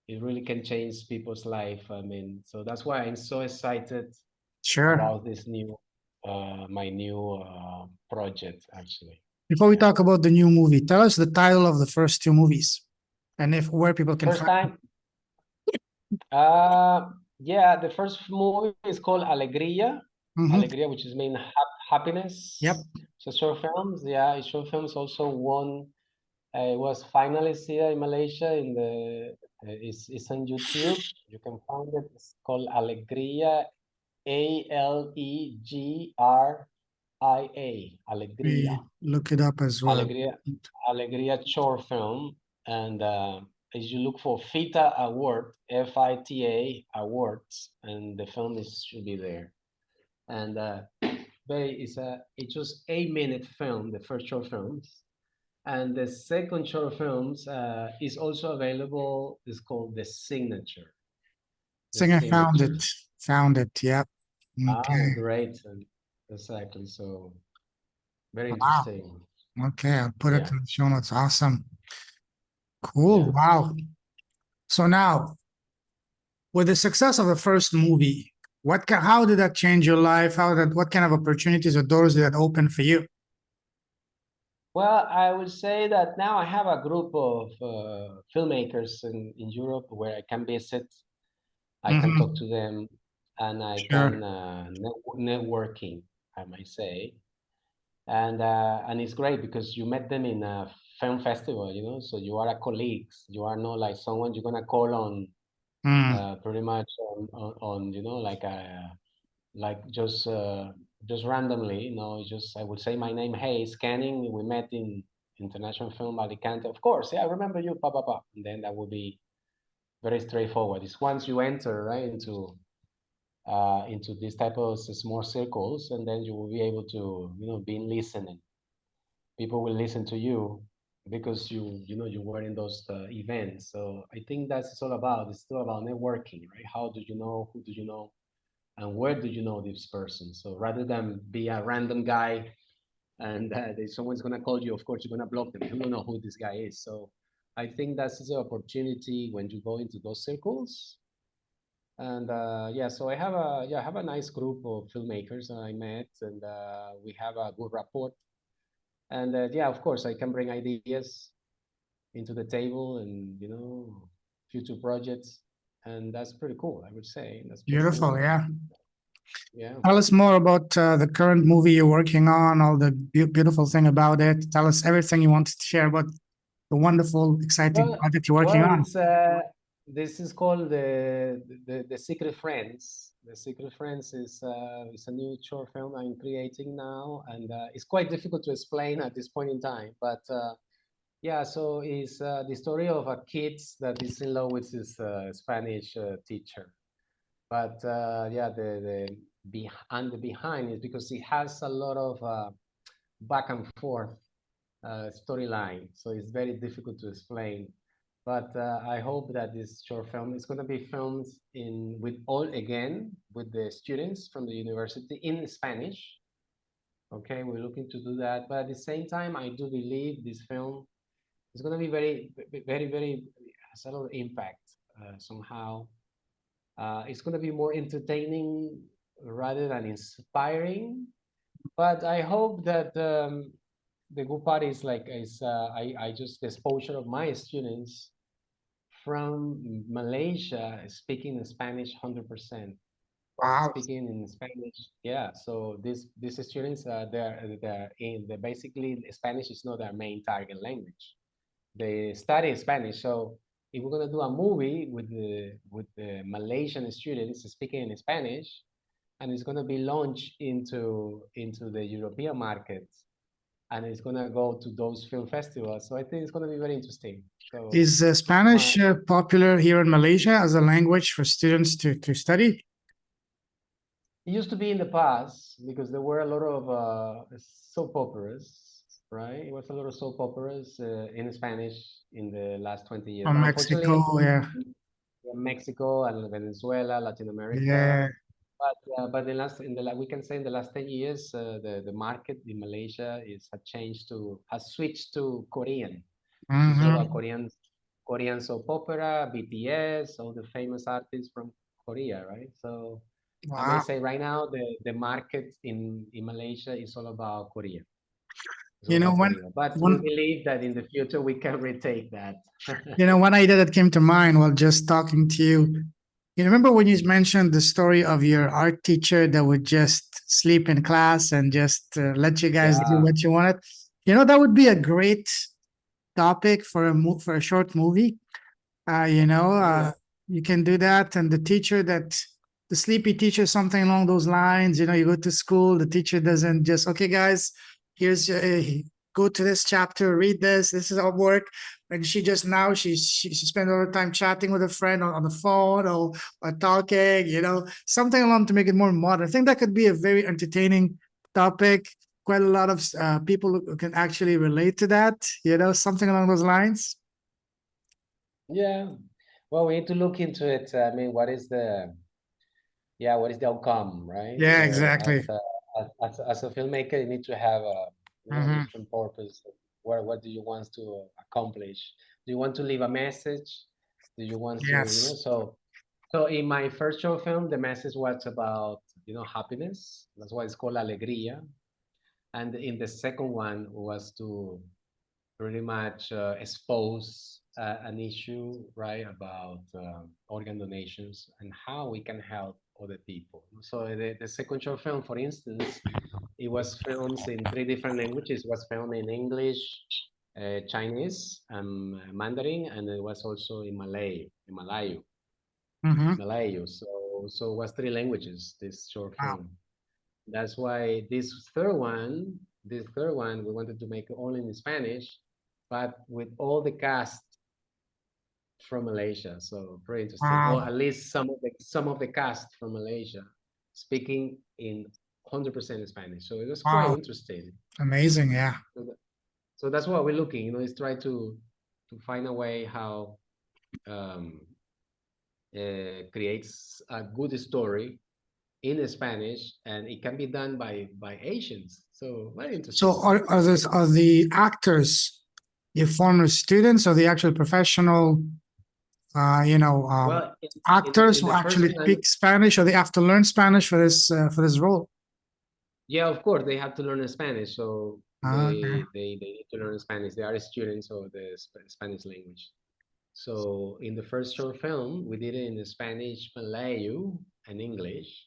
It really can change people's life. I mean, so that's why I'm so excited Sure. about this my new project, actually. Before we Yeah. talk about the new movie, tell us the title of the first two movies and if where people can First find them. time, uh, Yeah, the first movie is called Alegría. Mhm. Alegría, which is mean happiness. Yep. So short films, yeah, short films also won. It was finalist here in Malaysia. In the it's on YouTube. You can find it. It's called Alegría, Alegria, Alegría. We look it up as well. Alegría, Alegría short film, and as you look for FITA award, FITA awards, and the film should be there. And it's just 8-minute film, the first short films, and the second short films is also available. It's called The Signature. The Think I found Signature. it. Found it. Yep. Okay. Great, and exactly. So very Wow. interesting. Okay, I'll put it Yeah, in the show notes. Awesome. Cool. yeah. Wow. So now, with the success of the first movie, how did that change your life? What kind of opportunities or doors did that open for you? Well, I would say that now I have a group of filmmakers in Europe where I can visit. I can talk to them, and I Sure. can networking, I might say. And it's great because you met them in a film festival, you know, so you are a colleagues. You are not like someone you're gonna call on pretty much on you know, like just randomly, you know, just I would say my name, hey, scanning, we met in International Film Alicante. Of course, yeah, I remember you, pa. And then that would be very straightforward. It's once you enter right into this type of small circles, and then you will be able to, you know, be listening. People will listen to you because you know you were in those events. So I think that's it's all about. It's still about networking, right? How do you know? Who do you know? And where do you know this person? So rather than be a random guy and someone's gonna call you, of course you're gonna block them. You don't know who this guy is. So I think that's the opportunity when you go into those circles. And yeah, so I have a nice group of filmmakers that I met, and we have a good rapport. And yeah, of course, I can bring ideas into the table, and you know, future projects, and that's pretty cool. I would say that's pretty Beautiful. cool. Yeah. Yeah. Tell us more about the current movie you're working on, all the beautiful thing about it. Tell us everything you want to share about the wonderful, exciting Well, project you're working well, on. it's this is called the Secret Friends. The Secret Friends is a new short film I'm creating now, and it's quite difficult to explain at this point in time. But yeah, so it's the story of a kid that is in love with his Spanish teacher. But yeah, the behind is because it has a lot of back and forth storyline, so it's very difficult to explain. But I hope that this short film is going to be filmed in with all again with the students from the university in Spanish. Okay, we're looking to do that, but at the same time, I do believe this film is going to be very has a lot of impact somehow. It's going to be more entertaining rather than inspiring. But I hope that the good part is I just the exposure of my students from Malaysia speaking Spanish 100%. Wow. Speaking in Spanish, yeah. So these students they're in the basically Spanish is not their main target language. They study Spanish, so if we're gonna do a movie with the Malaysian students speaking in Spanish, and it's gonna be launched into the European markets, and it's gonna go to those film festivals. So I think it's gonna be very interesting. So Is Spanish popular here in Malaysia as a language for students to study? it used to be in the past because there were a lot of soap operas, right? It was a lot of soap operas in Spanish in the last 20 years. From But Mexico, unfortunately, yeah. Mexico and Venezuela, Latin America. Yeah. But we can say in the last 10 years, the market in Malaysia has switched to Korean. It's all about Korean soap opera, BTS, all the famous artists from Korea, right? So I may Wow. say right now the market in Malaysia is all about Korea. It's all You know, about when, Korea. But we when, believe that in the future we can retake that. one idea that came to mind while just talking to you, You remember when you mentioned the story of your art teacher that would just sleep in class and just let you guys do Yeah, what you wanted? You know, that would be a great topic for for a short movie. You know, yeah, you can do that, and the teacher that the sleepy teacher, something along those lines. You know, you go to school, the teacher doesn't just okay, guys, here's go to this chapter, read this. This is our work. And she just now she spends all her time chatting with a friend on the phone or talking. You know, something along to make it more modern. I think that could be a very entertaining topic. Quite a lot of people who can actually relate to that. You know, something along those lines. yeah. Well, we need to look into it. I mean, what is the outcome, right? Yeah, exactly. As a filmmaker, you need to have a Hmm. different purpose. What do you want to accomplish? Do you want to leave a message? Do you want to, Yes. so in my first short film, the message was about, happiness. That's why it's called Alegría. And in the second one was to pretty much expose an issue, right, about organ donations and how we can help other people. So the second short film, for instance, it was filmed in three different languages. It was filmed in English, Chinese, Mandarin, and it was also in Malay, in Malayu, Hmm. Malayu. So it was three languages, this short Wow. film. That's why this third one, we wanted to make it all in Spanish, but with all the cast from Malaysia. So very interesting, or Wow. at least some of the cast from Malaysia speaking in 100% Spanish. So it was quite Wow. interesting. Amazing. Yeah. So, so that's what we're looking. Is try to find a way how um, creates a good story in Spanish, and it can be done by Asians. So very So interesting. are the actors your former students or the actual professional, you know, Well, actors in who the first actually one, speak Spanish or they have to learn Spanish for this role? yeah, of course, they have to learn Spanish. So Okay. they need to learn Spanish. They are students of the Spanish language. So in the first short film, we did it in Spanish, Malayu, and English.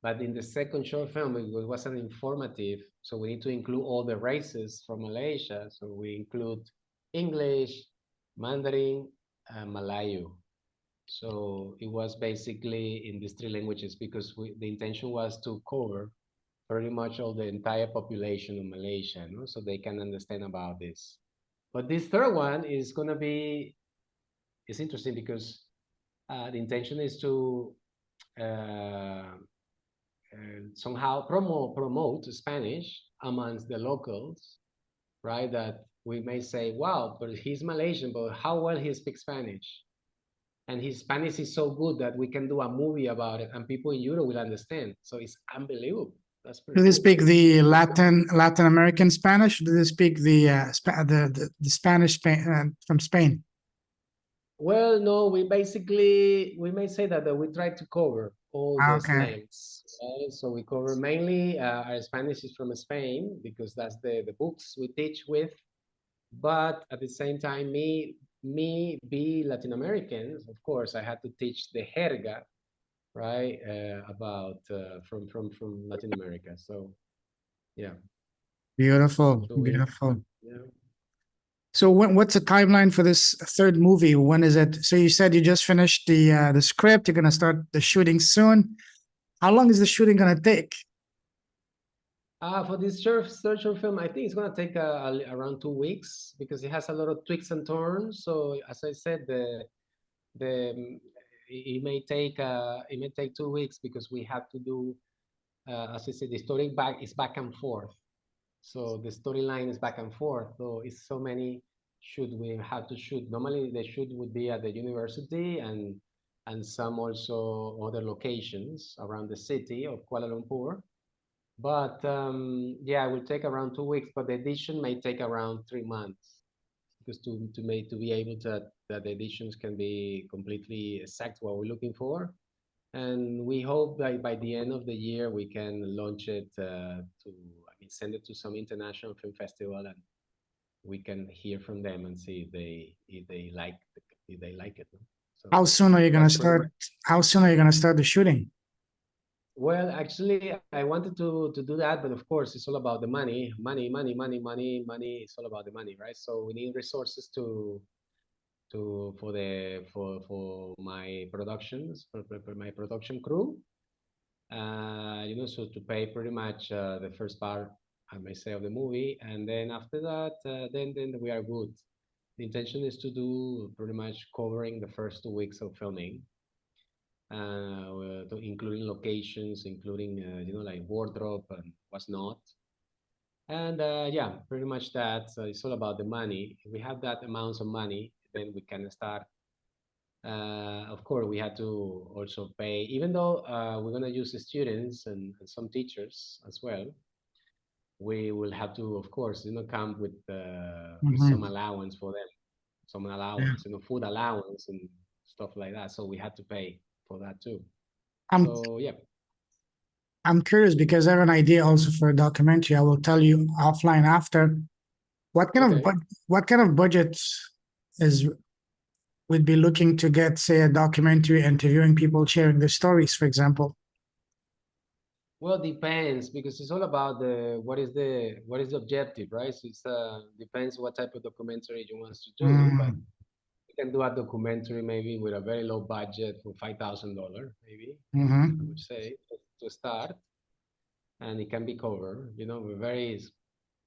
But in the second short film, it wasn't informative. So we need to include all the races from Malaysia. So we include English, Mandarin, and Malayu. So it was basically in these three languages because the intention was to cover pretty much all the entire population of Malaysia, no? So they can understand about this. But this third one is going to be, it's interesting because the intention is to uh, somehow promote Spanish amongst the locals, right? That we may say, wow, but he's Malaysian, but how well he speaks Spanish? And his Spanish is so good that we can do a movie about it and people in Europe will understand. So it's unbelievable. That's Do pretty they cool. speak the Latin American Spanish? Or do they speak the the Spanish from Spain? Well, no, we may say that we try to cover all the Okay. slangs. Right? So we cover mainly our Spanish is from Spain because that's the books we teach with. But at the same time, me be Latin Americans, of course, I had to teach the jerga, right? About from Latin America. So yeah, Beautiful. so we Beautiful. yeah. So what's the timeline for this third movie? When is it? So you said you just finished the script. You're gonna start the shooting soon. How long is the shooting gonna take? For this short film, I think it's gonna take around 2 weeks because it has a lot of twists and turns. So as I said, the it may take 2 weeks because we have to do as I said, the story is back and forth. So the storyline is back and forth. So it's so many shoot we have to shoot. Normally the shoot would be at the university and some also other locations around the city of Kuala Lumpur. But yeah, it will take around 2 weeks, but the edition may take around 3 months because to be able that the editions can be completely exact what we're looking for. And we hope that by the end of the year we can launch it send it to some international film festival, and we can hear from them and see if they like it. No? So How soon are you gonna that's pretty much. start? How soon are you gonna start the shooting? Well, actually, I wanted to do that, but of course, it's all about the money, money, money, money, money, money. It's all about the money, right? So we need resources for my productions for my production crew. So to pay pretty much the first part, I may say, of the movie, and then after that, then we are good. The intention is to do pretty much covering the first 2 weeks of filming, including locations, including like wardrobe and what's not. And yeah, pretty much that. So it's all about the money. If we have that amounts of money, then we can start. Of course, we had to also pay, even though we're gonna use the students and some teachers as well. We will have to, of course, come with some Mhm. allowance for them, some Yeah. allowance, food allowance and stuff like that. So we had to pay for that too. I'm So yeah. I'm curious because I have an idea also for a documentary. I will tell you offline after. Okay. What kind of budget is would be looking to get, say, a documentary interviewing people sharing their stories, for example? Well, depends because it's all about what is the objective, right? So it's depends what type of documentary you want to do, but Mm, you can do a documentary maybe with a very low budget for $5,000, maybe I would mhm. say to start, and it can be covered, with very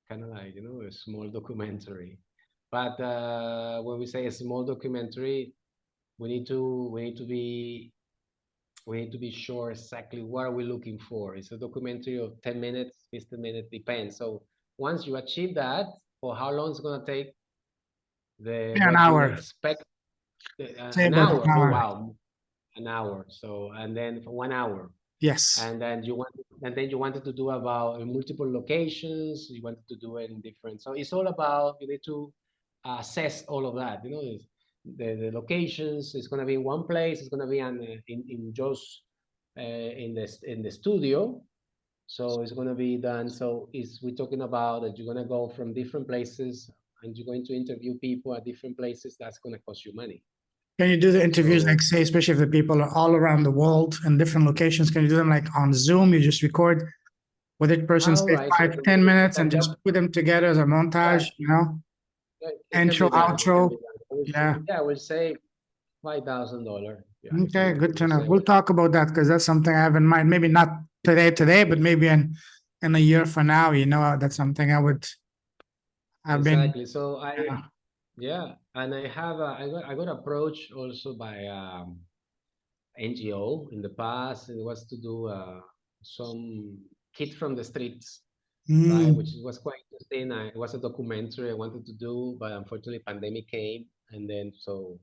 kind of like a small documentary. But when we say a small documentary, we need to we need to be we need to be sure exactly what are we looking for. It's a documentary of 10 minutes, 15 minutes, depends. So once you achieve that, for how long it's going to take, the Yeah, an what you hour. expect, Say an about an hour. Oh, hour. wow, an hour. So, and then for 1 hour. Yes. And then you wanted to do about multiple locations, you wanted to do it in different, so it's all about, you need to assess all of that, the locations is going to be in one place, it's going to be in just in the studio, so it's going to be done, so is we're talking about that you're going to go from different places and you're going to interview people at different places, that's going to cost you money. Can you do the interviews, So like, say, especially if the people are all around the world in different locations? Can you do them like on Zoom? You just record with each person, all say right, so five, the ten movie minutes can and just, just put them together as a yeah, montage, it can intro, be done. It can be outro. done. I would say, Yeah. yeah, I would say $5,000. Yeah, Okay, good to would know. say We'll talk about that because that's something I have in mind. Maybe not today, but maybe in a year from now, that's something I've been. exactly. So Yeah. yeah, and I got approached also by NGO in the past. It was to do some kids from the streets, right? Which Mm, was quite interesting. It was a documentary I wanted to do, but unfortunately, pandemic came, and then so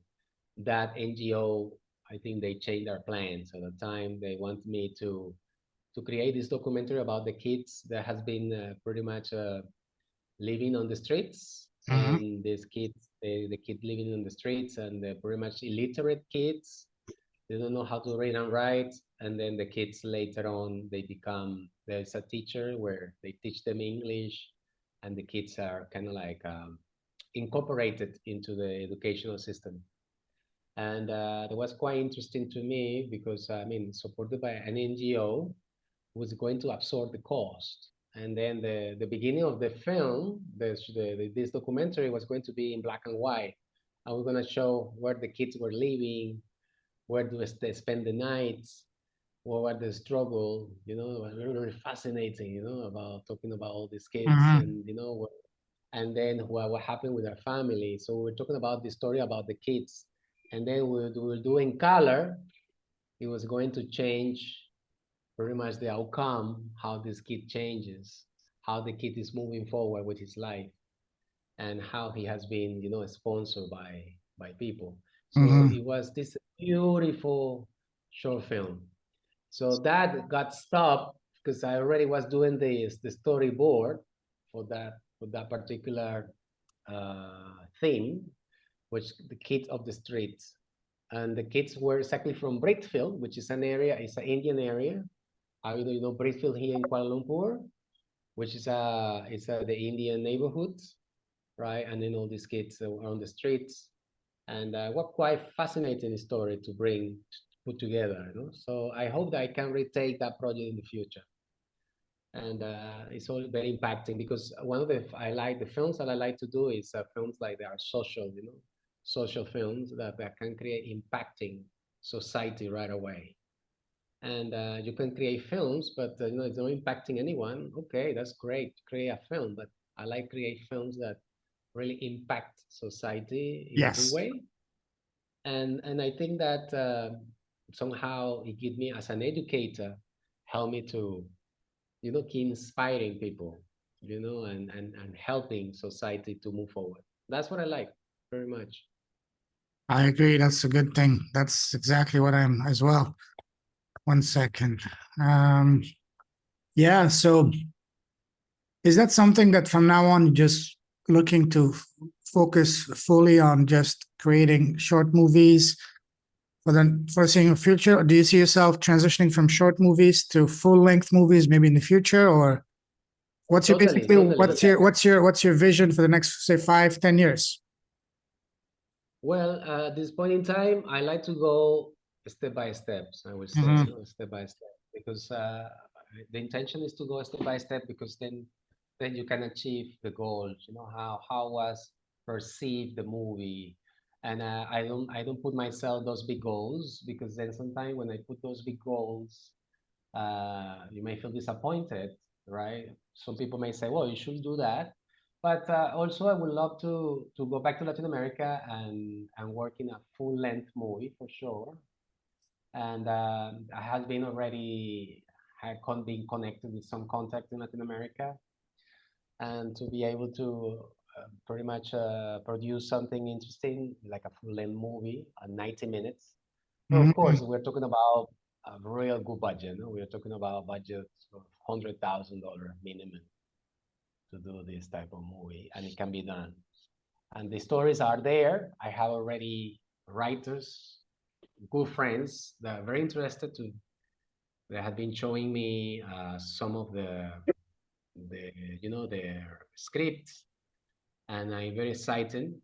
that NGO, I think they changed their plans at the time. They want me to create this documentary about the kids that has been pretty much living on the streets, mhm, and these kids, the kid living on the streets, and they're pretty much illiterate kids. They don't know how to read and write, and then the kids later on they become, there's a teacher where they teach them English, and the kids are kind of like incorporated into the educational system. And that was quite interesting to me because I mean, supported by an NGO, was going to absorb the cost. And then the beginning of the film, this documentary was going to be in black and white. And we're going to show where the kids were living, where do they spend the nights, what were the struggle, very, very fascinating, about talking about all these kids mhm, and, and then what happened with their family. So we're talking about the story about the kids. And then we'll do in color. It was going to change pretty much the outcome, how this kid changes, how the kid is moving forward with his life, and how he has been, sponsored by people. So mhm, it was this beautiful short film. So that got stopped because I already was doing the storyboard for that particular theme, which the kids of the streets. And the kids were exactly from Brickfield, which is an area, it's an Indian area. You know Brickfield here in Kuala Lumpur, which is the Indian neighborhood, right? And then all these kids are on the streets. and what quite fascinating story to put together, you know. So I hope that I can retake that project in the future. And it's all very impacting because one of the films that I like to do is films like they are social, you know, social films that can create impacting society right away. And you can create films, but you know, it's not impacting anyone. Okay, that's great, create a film, but I like create films that really impact society in a good Yes, way. And I think that somehow it gives me as an educator, help me to, you know, keep inspiring people, you know, and helping society to move forward. That's what I like very much. I agree. That's a good thing. That's exactly what I'm as well. One second. Um, yeah. So is that something that from now on, just looking to focus fully on just creating short movies for the foreseeing future? Or do you see yourself transitioning from short movies to full length movies maybe in the future? Or what's your Totally, basically totally. what's your vision for the next say 5, 10 years? Well, at this point in time, I like to go step by steps, I would say, you Hmm. know, step by step, because the intention is to go step by step because then you can achieve the goals, you know, how was perceived the movie. And I don't put myself those big goals because then sometimes when I put those big goals, you may feel disappointed, right? Some people may say, well, you should do that. But also, I would love to go back to Latin America and work in a full length movie for sure. And I have been already been connected with some contacts in Latin America, and to be able to pretty much produce something interesting like a full length movie, 90 minutes. Well, of Hmm. course, we're talking about a real good budget. No? We're talking about a budget of $100,000 minimum to do this type of movie, and it can be done. And the stories are there. I have already writers, good friends that are very interested to. They have been showing me some of the you know their scripts, and I'm very excited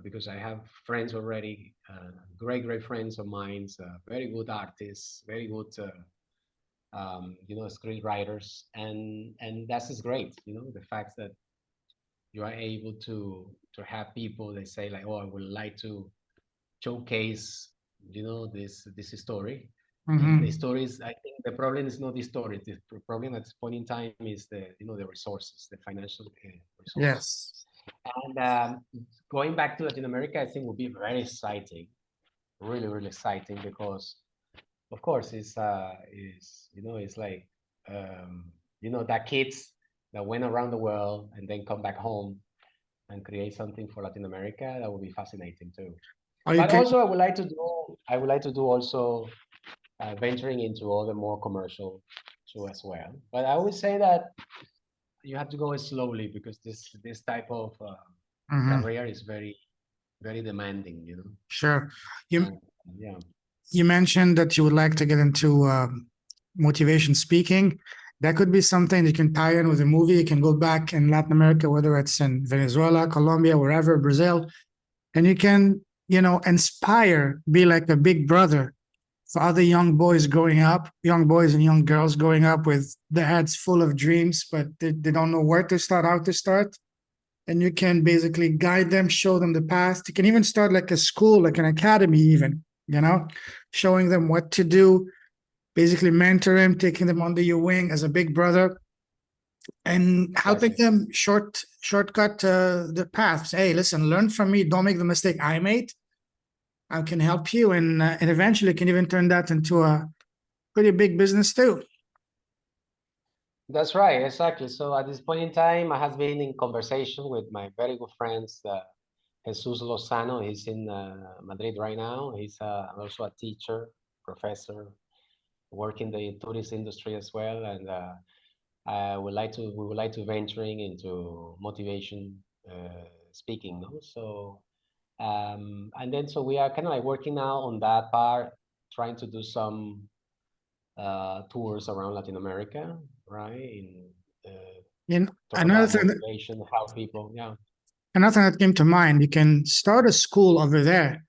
because I have friends already, great friends of mine, very good artists, very good you know, screenwriters, and that is great. You know, the fact that you are able to have people that say like, oh, I would like to showcase, you know, this story. And the Hmm. stories, I think the problem is not the story. The problem at this point in time is the, you know, the resources, the financial resources. Yes. And going back to Latin America, I think would be very exciting, really exciting because of course is you know, it's like um, you know, that kids that went around the world and then come back home and create something for Latin America, that would be fascinating too. Or you But can. also I would like to do also venturing into other more commercial too as well. But I would say that you have to go slowly because this type of Mhm. career is very demanding, you know. Sure. You And yeah. you mentioned that you would like to get into motivation speaking. That could be something you can tie in with a movie. You can go back in Latin America, whether it's in Venezuela, Colombia, wherever, Brazil, and you can, you know, inspire, be like a big brother for other young boys growing up, young boys and young girls growing up with their heads full of dreams, but they don't know where to start, how to start. And you can basically guide them, show them the path. You can even start like a school, like an academy, even, you know, showing them what to do, basically mentor them, taking them under your wing as a big brother and helping Exactly. them shortcut the paths. Hey, listen, learn from me. Don't make the mistake I made. I can help you, and eventually can even turn that into a pretty big business too. That's right, exactly. So at this point in time, I have been in conversation with my very good friends, Jesus Lozano. He's in Madrid right now. He's also a teacher, professor, working the tourist industry as well. And we would like to venturing into motivation speaking. No? So and then so we are kind of like working now on that part, trying to do some tours around Latin America, right? In And talk another about thing, that, motivation, how people, yeah. another thing that came to mind, you can start a school over there,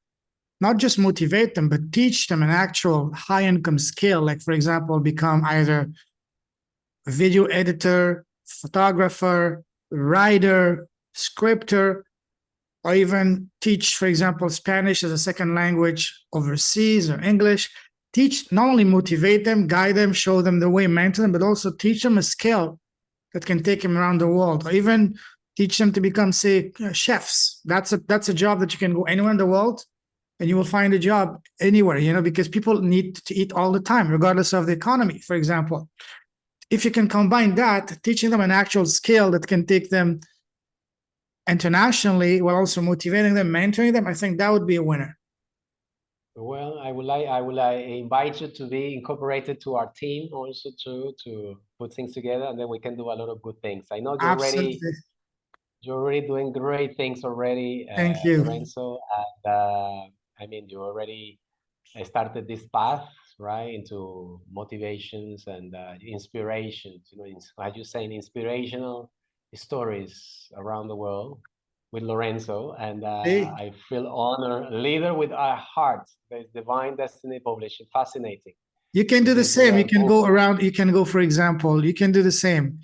not just motivate them, but teach them an actual high income skill. Like, for example, become either a video editor, photographer, writer, scripter, or even teach, for example, Spanish as a second language overseas or English. Teach, not only motivate them, guide them, show them the way, mentor them, but also teach them a skill that can take them around the world, or even teach them to become, say, chefs. That's a job that you can go anywhere in the world and you will find a job anywhere, because people need to eat all the time, regardless of the economy, for example. If you can combine that, teaching them an actual skill that can take them internationally while also motivating them, mentoring them, I think that would be a winner. Well, I would invite you to be incorporated to our team also to put things together, and then we can do a lot of good things. I know Absolutely. you're already doing great things already, Thank you. Lorenzo, and I mean, you already started this path, right, into motivations and inspirations, as you're saying, inspirational stories around the world with Lorenzo, and I feel honored. Leader with a heart. There's Divine Destiny Publishing. Fascinating. You can do the same. You can go around. You can go, for example, you can do the same.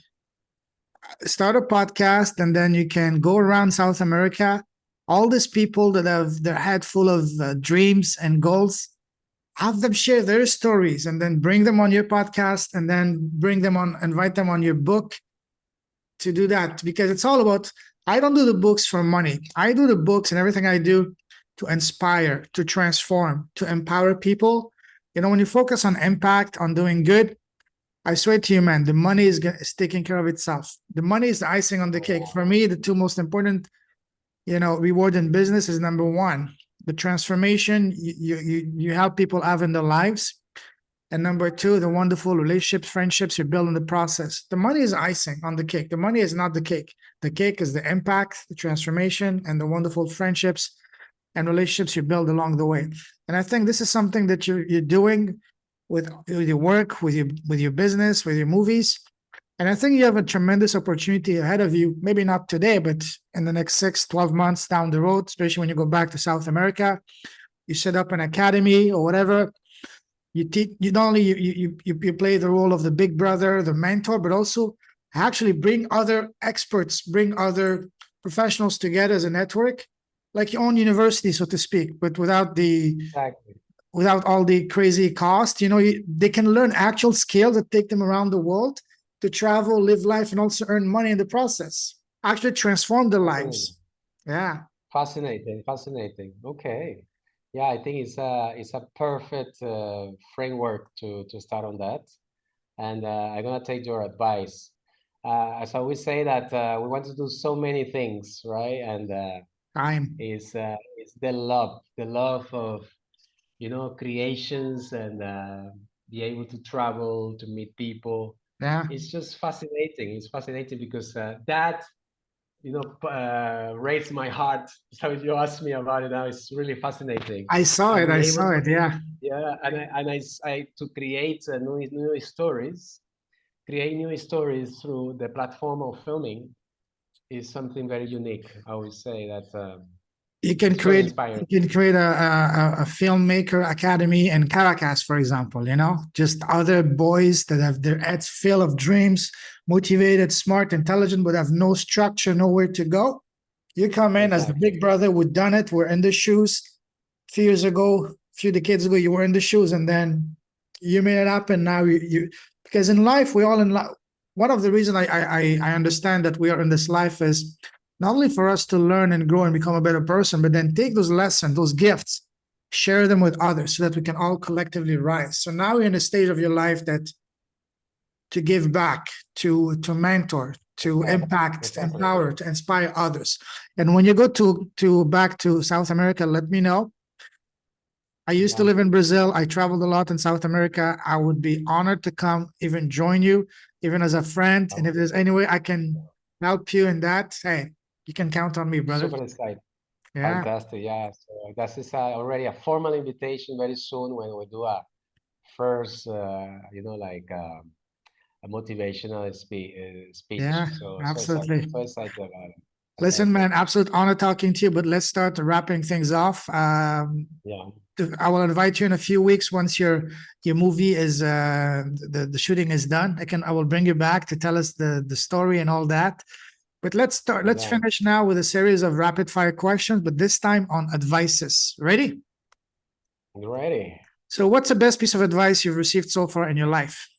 Start a podcast, and then you can go around South America. All these people that have their head full of dreams and goals, have them share their stories, and then bring them on your podcast, and then invite them on your book to do that. Because it's all about, I don't do the books for money. I do the books and everything I do to inspire, to transform, to empower people. When you focus on impact, on doing good, I swear to you, man, the money is taking care of itself. The money is the icing on the cake. For me, the two most important, reward in business is number one, the transformation you help people have in their lives. And number two, the wonderful relationships, friendships you build in the process. The money is icing on the cake. The money is not the cake. The cake is the impact, the transformation, and the wonderful friendships and relationships you build along the way. And I think this is something that you're doing with your work, with your business, with your movies. And I think you have a tremendous opportunity ahead of you, maybe not today, but in the next 6-12 months down the road, especially when you go back to South America, you set up an academy or whatever. You teach, you not only you play the role of the big brother, the mentor, but also actually bring other experts, bring other professionals together as a network, like your own university, so to speak, but without all the crazy cost. They can learn actual skills that take them around the world to travel, live life, and also earn money in the process. Actually transform their lives. Yeah. Fascinating. Okay. Yeah, I think it's a perfect framework to start on that, and I'm gonna take your advice. As I always say that we want to do so many things, right? And time is the love of creations, and be able to travel, to meet people. Yeah. It's just fascinating. It's fascinating because that raised my heart. So you asked me about it now. It's really fascinating. I saw it. Yeah. Yeah, and I to create new stories, create new stories through the platform of filming is something very unique. I would say that you can create a filmmaker academy in Caracas, for example. Just other boys that have their heads full of dreams, motivated, smart, intelligent, but have no structure, nowhere to go. You come in as the big brother. We've done it. We're in the shoes. A few decades ago, you were in the shoes, and then you made it happen. Now because in life, we're all in life. One of the reasons I understand that we are in this life is not only for us to learn and grow and become a better person, but then take those lessons, those gifts, share them with others so that we can all collectively rise. So now you're in a stage of your life that to give back, to mentor, to impact, to empower, to inspire others. And when you go back to South America, let me know. I used to live in Brazil. I traveled a lot in South America. I would be honored to come, even join you, even as a friend. And if there's any way I can help you in that, hey, you can count on me, brother. Super excited. Yeah. Fantastic. Yeah. So that is already a formal invitation very soon when we do a first, like a motivational speech. Yeah, So absolutely. so excited about it. Listen, man, absolute honor talking to you, but let's start wrapping things off. Yeah. I will invite you in a few weeks once your movie is the shooting is done. I will bring you back to tell us the story and all that. But let's start. Let's Yeah. finish now with a series of rapid fire questions, but this time on advices. Ready? Ready. So, what's the best piece of advice you've received so far in your life?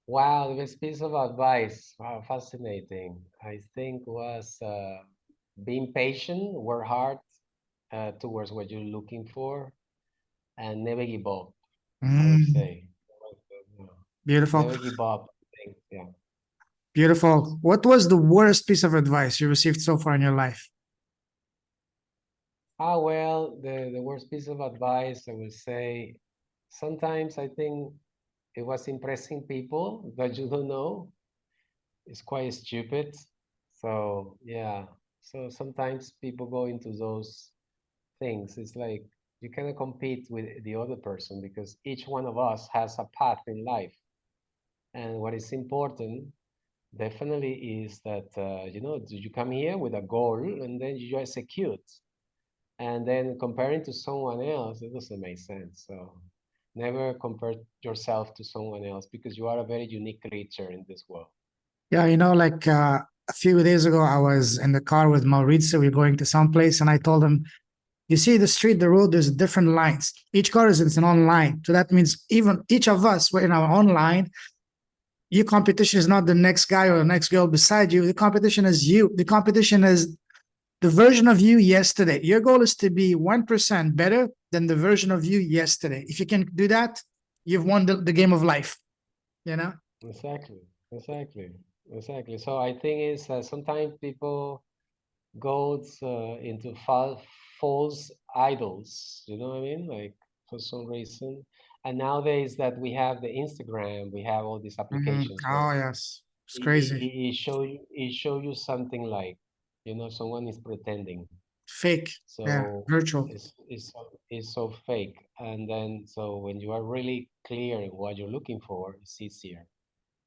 Wow, the best piece of advice. Wow, fascinating. I think was being patient, work hard towards what you're looking for, and never give up. I would say. Beautiful. Never give up. Yeah. Beautiful. What was the worst piece of advice you received so far in your life? Ah, well, the worst piece of advice I would say, sometimes I think it was impressing people that you don't know. It's quite stupid. So yeah. So sometimes people go into those things. It's like you cannot compete with the other person because each one of us has a path in life. And what is important definitely is that you come here with a goal and then you execute. And then comparing to someone else, it doesn't make sense. So never compare yourself to someone else because you are a very unique creature in this world. Yeah, like a few days ago, I was in the car with Maurizio. We were going to someplace, and I told him, "You see, the street, the road, there's different lines. Each car is in its own line. So that means even each of us, we're in our own line. Your competition is not the next guy or the next girl beside you. The competition is you. The competition is the version of you yesterday. Your goal is to be 1% better than the version of you yesterday. If you can do that, you've won the game of life, you know?" Exactly. So I think is sometimes people go into false idols. You know what I mean? Like for some reason. And nowadays that we have the Instagram, we have all these applications Oh, where yes. It's crazy. it show you something like, someone is pretending. Fake. Yeah. So Virtual. it's so fake. And then so when you are really clear in what you're looking for, it's easier.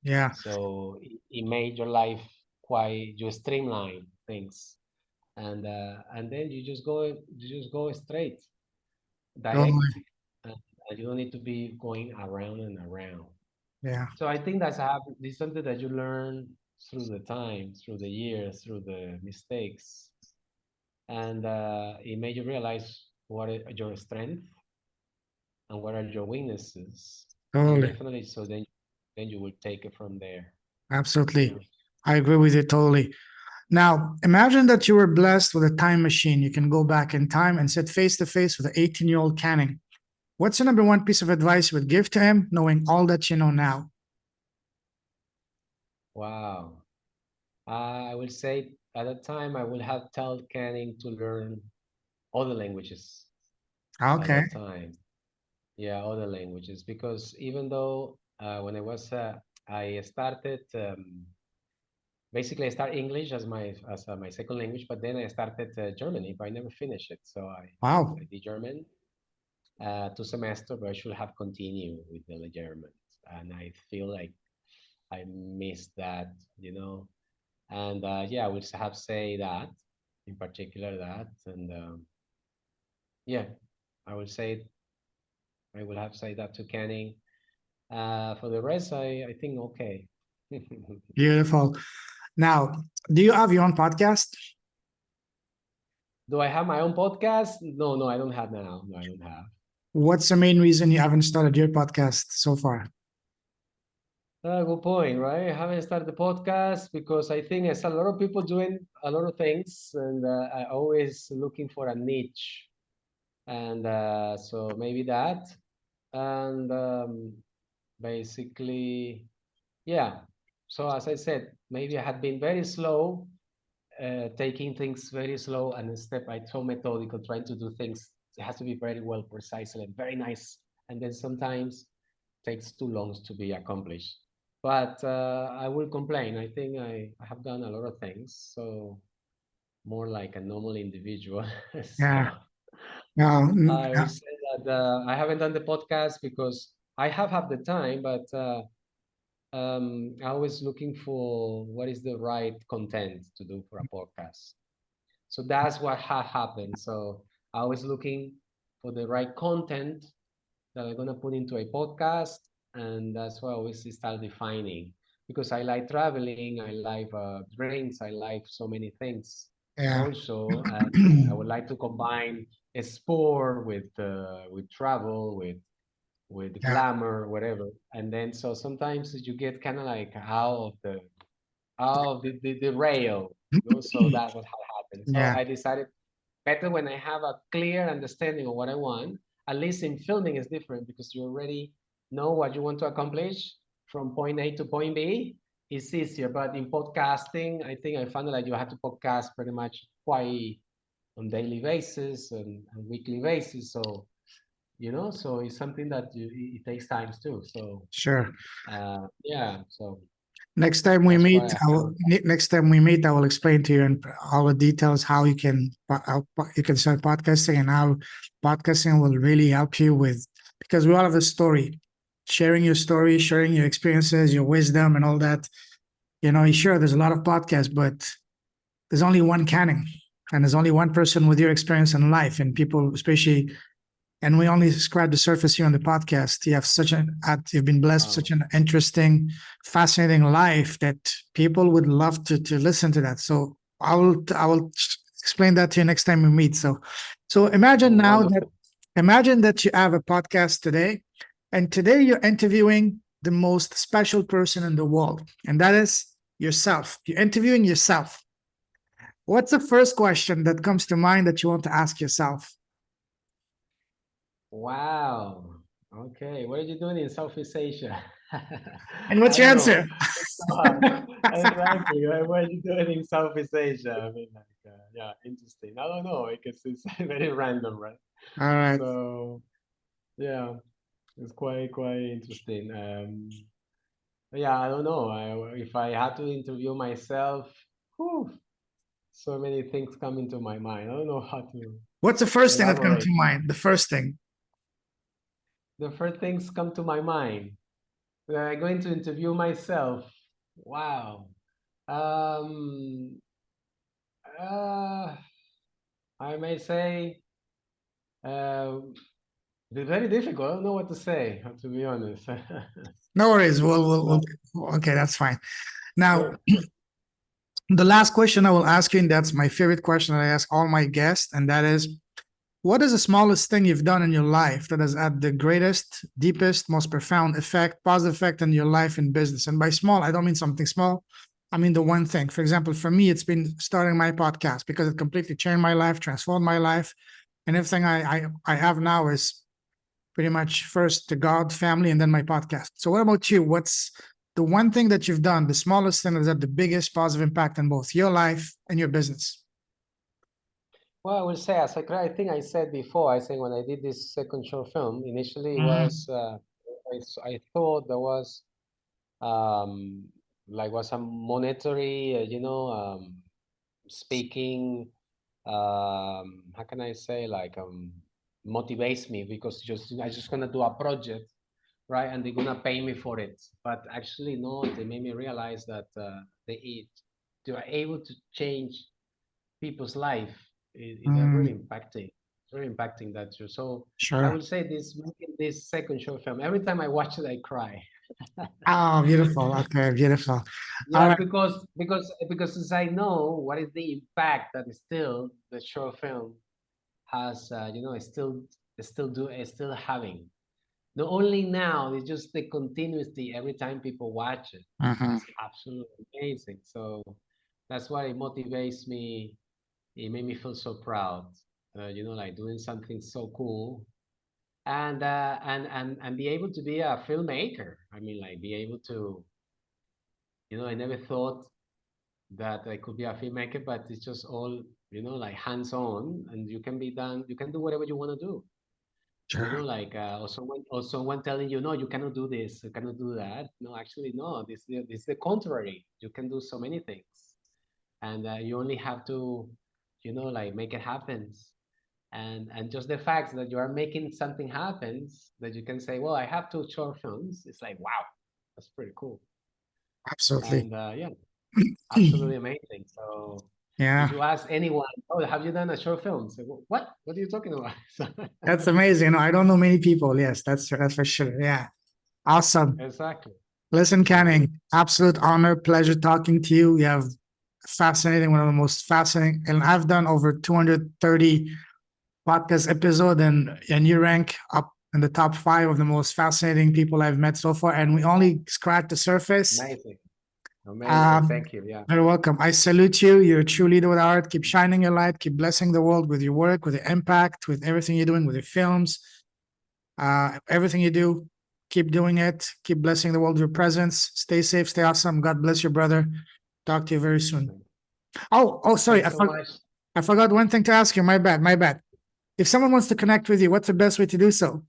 Yeah. So it made your life quite, you streamline things, and then you just go straight, direct, Totally. and you don't need to be going around and around. Yeah. So I think this is something that you learn through the time, through the years, through the mistakes, and it made you realize what are your strengths and what are your weaknesses, and Totally. definitely so then you will take it from there. Absolutely. Yeah. I agree with you totally. Now, imagine that you were blessed with a time machine. You can go back in time and sit face to face with an 18-year-old Canning. What's the number one piece of advice you would give to him, knowing all that you know now? Wow. I will say at that time I would have told Canning to learn other languages at Okay. that time. Yeah, other languages, because even though when I started basically I started English as my second language, but then I started Germany, but I never finished it. So Wow. I did German 2 semesters, but I should have continued with the German, and I feel like I missed that, And yeah, I would have say that in particular that, and yeah, I would say I will have say that to Canning. For the rest, I think okay. Beautiful. Now, do you have your own podcast? Do I have my own podcast? No, I don't have now. No, I don't have. What's the main reason you haven't started your podcast so far? Good point, right? I haven't started the podcast because I think there's a lot of people doing a lot of things, and I always looking for a niche, and so maybe that, and basically, yeah. So as I said, maybe I had been very slow, taking things very slow, and step by so methodical, trying to do things. It has to be very well precise and very nice, and then sometimes takes too long to be accomplished. But I will complain. I think I have done a lot of things, so more like a normal individual. So Yeah. No, I will say that I haven't done the podcast because I have had the time, but always looking for what is the right content to do for a podcast. So that's what happened. So I was looking for the right content that I'm gonna put into a podcast, and that's what I always start defining. Because I like traveling, I like drinks, I like so many things. Yeah. Also, I would like to combine a sport with travel, with Yeah. glamour, whatever. And then so sometimes you get kind of like out of the rail. So that was how it happened. So Yeah. I decided better when I have a clear understanding of what I want. At least in filming is different because you already know what you want to accomplish from point A to point B. It's easier, but in podcasting, I think I found that you have to podcast pretty much quite on daily basis and weekly basis. So so it's something that it takes time too. So Sure. yeah, so Next time we that's why meet, I found. next time we meet, I will explain to you in all the details how you can you can start podcasting and how podcasting will really help you with, because we all have a story, sharing your story, sharing your experiences, your wisdom, and all that. Sure, there's a lot of podcasts, but there's only one Canning, and there's only one person with your experience in life, and people, especially, and we only scratch the surface here on the podcast. You have you've been blessed with such an interesting, fascinating life that people would love to listen to that. So I will explain that to you next time we meet. So Oh, imagine wonderful. that you have a podcast today, and today you're interviewing the most special person in the world, and that is yourself. You're interviewing yourself. What's the first question that comes to mind that you want to ask yourself? Wow. Okay, what are you doing in Southeast Asia? And I what's your don't know. answer? Exactly. What are you doing in Southeast Asia? I mean, like, yeah, interesting. I don't know because it's very random, right? All right. So yeah, it's quite interesting. Yeah, I don't know. If I had to interview myself, whew, so many things come into my mind. I don't know how to What's the first thing that comes elaborate. to mind? The first thing. The first things come to my mind. I'm going to interview myself. Wow. Um, uh, I may say, uh, it's very difficult. I don't know what to say, to be honest. No worries. But Okay, that's fine. Now, sure. the last question I will ask you, and that's my favorite question that I ask all my guests, and that is, what is the smallest thing you've done in your life that has had the greatest, deepest, most profound effect, positive effect in your life and business? And by small, I don't mean something small. I mean the one thing. For example, for me, it's been starting my podcast because it completely changed my life, transformed my life, and everything I have now is pretty much first to God, family, and then my podcast. So, what about you? What's the one thing that you've done, the smallest thing that's had the biggest positive impact on both your life and your business? Well, I will say, I think I said before, I think when I did this second short film, initially it Mhm. was, I thought there was, um, like was a monetary, speaking, how can I say, like, motivates me because I just gonna do a project, right? And they're gonna pay me for it. But actually, no, they made me realize that they are able to change people's life. They're Mm, very impacting. Very impacting that too. So I sure. would say this making this second short film. Every time I watch it, I cry. Oh, beautiful. Okay, beautiful. All Yeah, right. because as I know what is the impact that still the short film has, is still having. Not only now, it's just the continuity every time people watch it. Mhm. It's absolutely amazing. So that's why it motivates me. It made me feel so proud. Like doing something so cool and be able to be a filmmaker. I mean, like be able to, I never thought that I could be a filmmaker, but it's just all, like hands-on, and you can do whatever you want to do. Sure. Like or someone telling you, no, you cannot do this, you cannot do that. No, actually, no, this is the contrary. You can do so many things, and you only have to, like make it happen. And just the fact that you are making something happen, that you can say, well, I have two short films. It's like, wow, that's pretty cool. Absolutely. And yeah, absolutely amazing. So Yeah, if you ask anyone, oh, have you done a short film? Say, what? What are you talking about? that's amazing. No, I don't know many people. Yes, that's for sure. Yeah. Awesome. Exactly. Listen, So, Canning, absolute honor, pleasure talking to you. You have fascinating, one of the most fascinating, and I've done over 230 podcast episode, and you rank up in the top 5 of the most fascinating people I've met so far. And we only scratched the surface. amazing. Amazing. Um, Thank you. Yeah. You're welcome. I salute you. You're a true leader with art. Keep shining your light. Keep blessing the world with your work, with your impact, with everything you're doing, with your films, everything you do. Keep doing it. Keep blessing the world with your presence. Stay safe. Stay awesome. God bless your brother. Talk to you very soon. Oh, sorry. Thanks so much. I forgot one thing to ask you. My bad. My bad. If someone wants to connect with you, what's the best way to do so?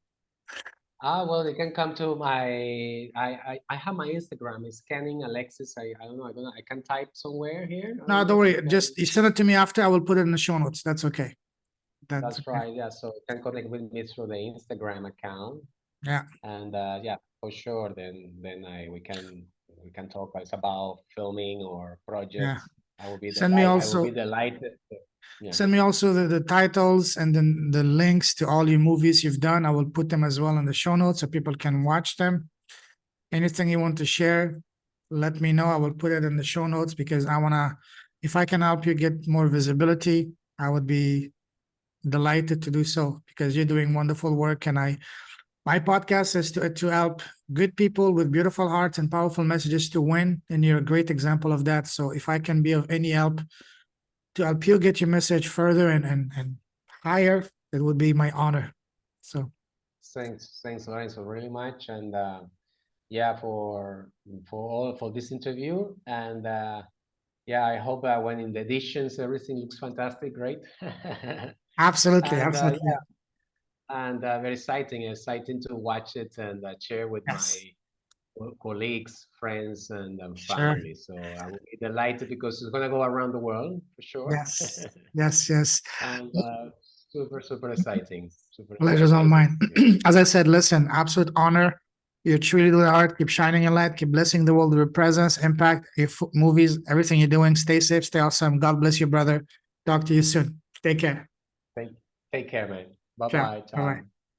Well, they can come to my. I have my Instagram. It's scanning Alexis. I don't know. I can type somewhere here. I No, don't don't know if you worry. can. Just you send it to me after. I will put it in the show notes. That's okay. That's That's okay. right. Yeah. So you can connect with me through the Instagram account. Yeah. And yeah, for sure. Then we can talk. It's about filming or Yeah. projects. I will be Send me delighted. I will be also delighted. Yeah. Send me also the titles and then the links to all your movies you've done. I will put them as well in the show notes so people can watch them. Anything you want to share, let me know. I will put it in the show notes because if I can help you get more visibility, I would be delighted to do so because you're doing wonderful work. And my podcast is to help good people with beautiful hearts and powerful messages to win. And you're a great example of that. So if I can be of any help to help you get your message further and higher, it would be my honor. So Thanks, Lorenzo, really much. And yeah, for this interview. And yeah, I hope when in the editions everything looks fantastic, great. absolutely, And absolutely. yeah, and very exciting to watch it and share with my Yes, colleagues, friends, and sure. family. So I will be delighted because it's gonna go around the world for sure. Yes, yes, yes. And super exciting, super Pleasure's all exciting. mine. Yeah. As I said, listen, absolute honor. You're truly the heart. Keep shining your light. Keep blessing the world with your presence, impact, your movies, everything you're doing. Stay safe, stay awesome. God bless you, brother. Talk to you soon. Take care. Take care, man. Bye Ciao. bye. Bye Ciao. bye.